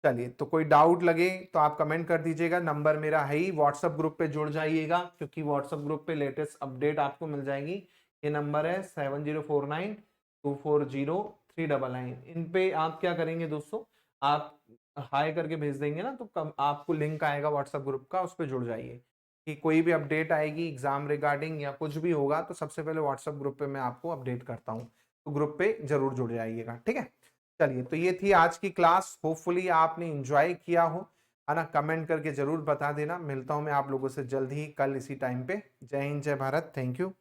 चलिए, तो कोई डाउट लगे तो आप कमेंट कर दीजिएगा। नंबर मेरा है ही, व्हाट्सएप ग्रुप पे जुड़ जाइएगा, क्योंकि व्हाट्सएप ग्रुप पे लेटेस्ट अपडेट आपको मिल जाएगी। ये नंबर है 7049240399। इन पे आप क्या करेंगे दोस्तों, आप हाई करके भेज देंगे ना, तो आपको लिंक आएगा व्हाट्सएप ग्रुप का, उस पर जुड़ जाइए। कि कोई भी अपडेट आएगी एग्जाम रिगार्डिंग या कुछ भी होगा, तो सबसे पहले व्हाट्सएप ग्रुप पे मैं आपको अपडेट करता हूँ, तो ग्रुप पे जरूर जुड़ जाइएगा। ठीक है, चलिए, तो ये थी आज की क्लास। होपफुली आपने एंजॉय किया हो, है ना। कमेंट करके जरूर बता देना। मिलता हूं मैं आप लोगों से जल्द ही कल इसी टाइम पे। जय हिंद, जय भारत, थैंक यू।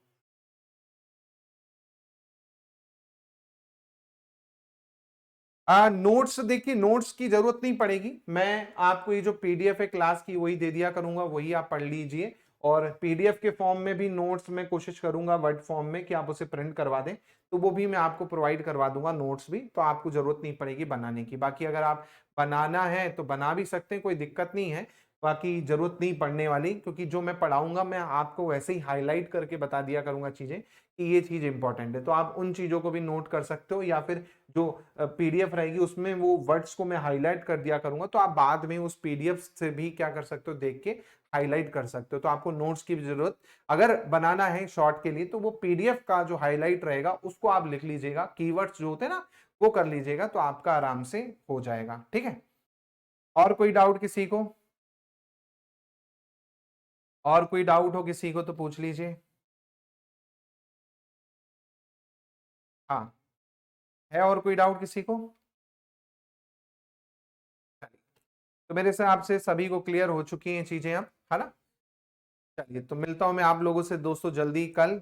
नोट्स देखिए, नोट्स की जरूरत नहीं पड़ेगी। मैं आपको ये जो पीडीएफ है क्लास की वही दे दिया करूंगा, वही आप पढ़ लीजिए। और पीडीएफ के फॉर्म में भी नोट्स मैं कोशिश करूंगा वर्ड फॉर्म में कि आप उसे प्रिंट करवा दें, तो वो भी मैं आपको प्रोवाइड करवा दूंगा नोट्स भी, तो आपको जरूरत नहीं पड़ेगी बनाने की। बाकी अगर आप बनाना है तो बना भी सकते हैं, कोई दिक्कत नहीं है। बाकी जरूरत नहीं पढ़ने वाली, क्योंकि जो मैं पढ़ाऊंगा मैं आपको वैसे ही हाईलाइट करके बता दिया करूंगा चीजें कि ये चीज इंपॉर्टेंट है, तो आप उन चीजों को भी नोट कर सकते हो, या फिर जो पीडीएफ रहेगी उसमें वो वर्ड्स को मैं हाईलाइट कर दिया करूंगा, तो आप बाद में उस पीडीएफ से भी क्या कर सकते हो, देख के हाईलाइट कर सकते हो। तो आपको नोट्स की भी जरूरत अगर बनाना है शॉर्ट के लिए, तो वो पीडीएफ का जो हाईलाइट रहेगा उसको आप लिख लीजिएगा, कीवर्ड्स जो होते हैं ना वो कर लीजिएगा, तो आपका आराम से हो जाएगा। ठीक है, और कोई डाउट किसी को, और कोई डाउट हो किसी को तो पूछ लीजिए। हाँ, है और कोई डाउट किसी को? तो मेरे से आपसे सभी को क्लियर हो चुकी हैं चीजें अब, है ना। चलिए, तो मिलता हूं मैं आप लोगों से दोस्तों जल्दी कल।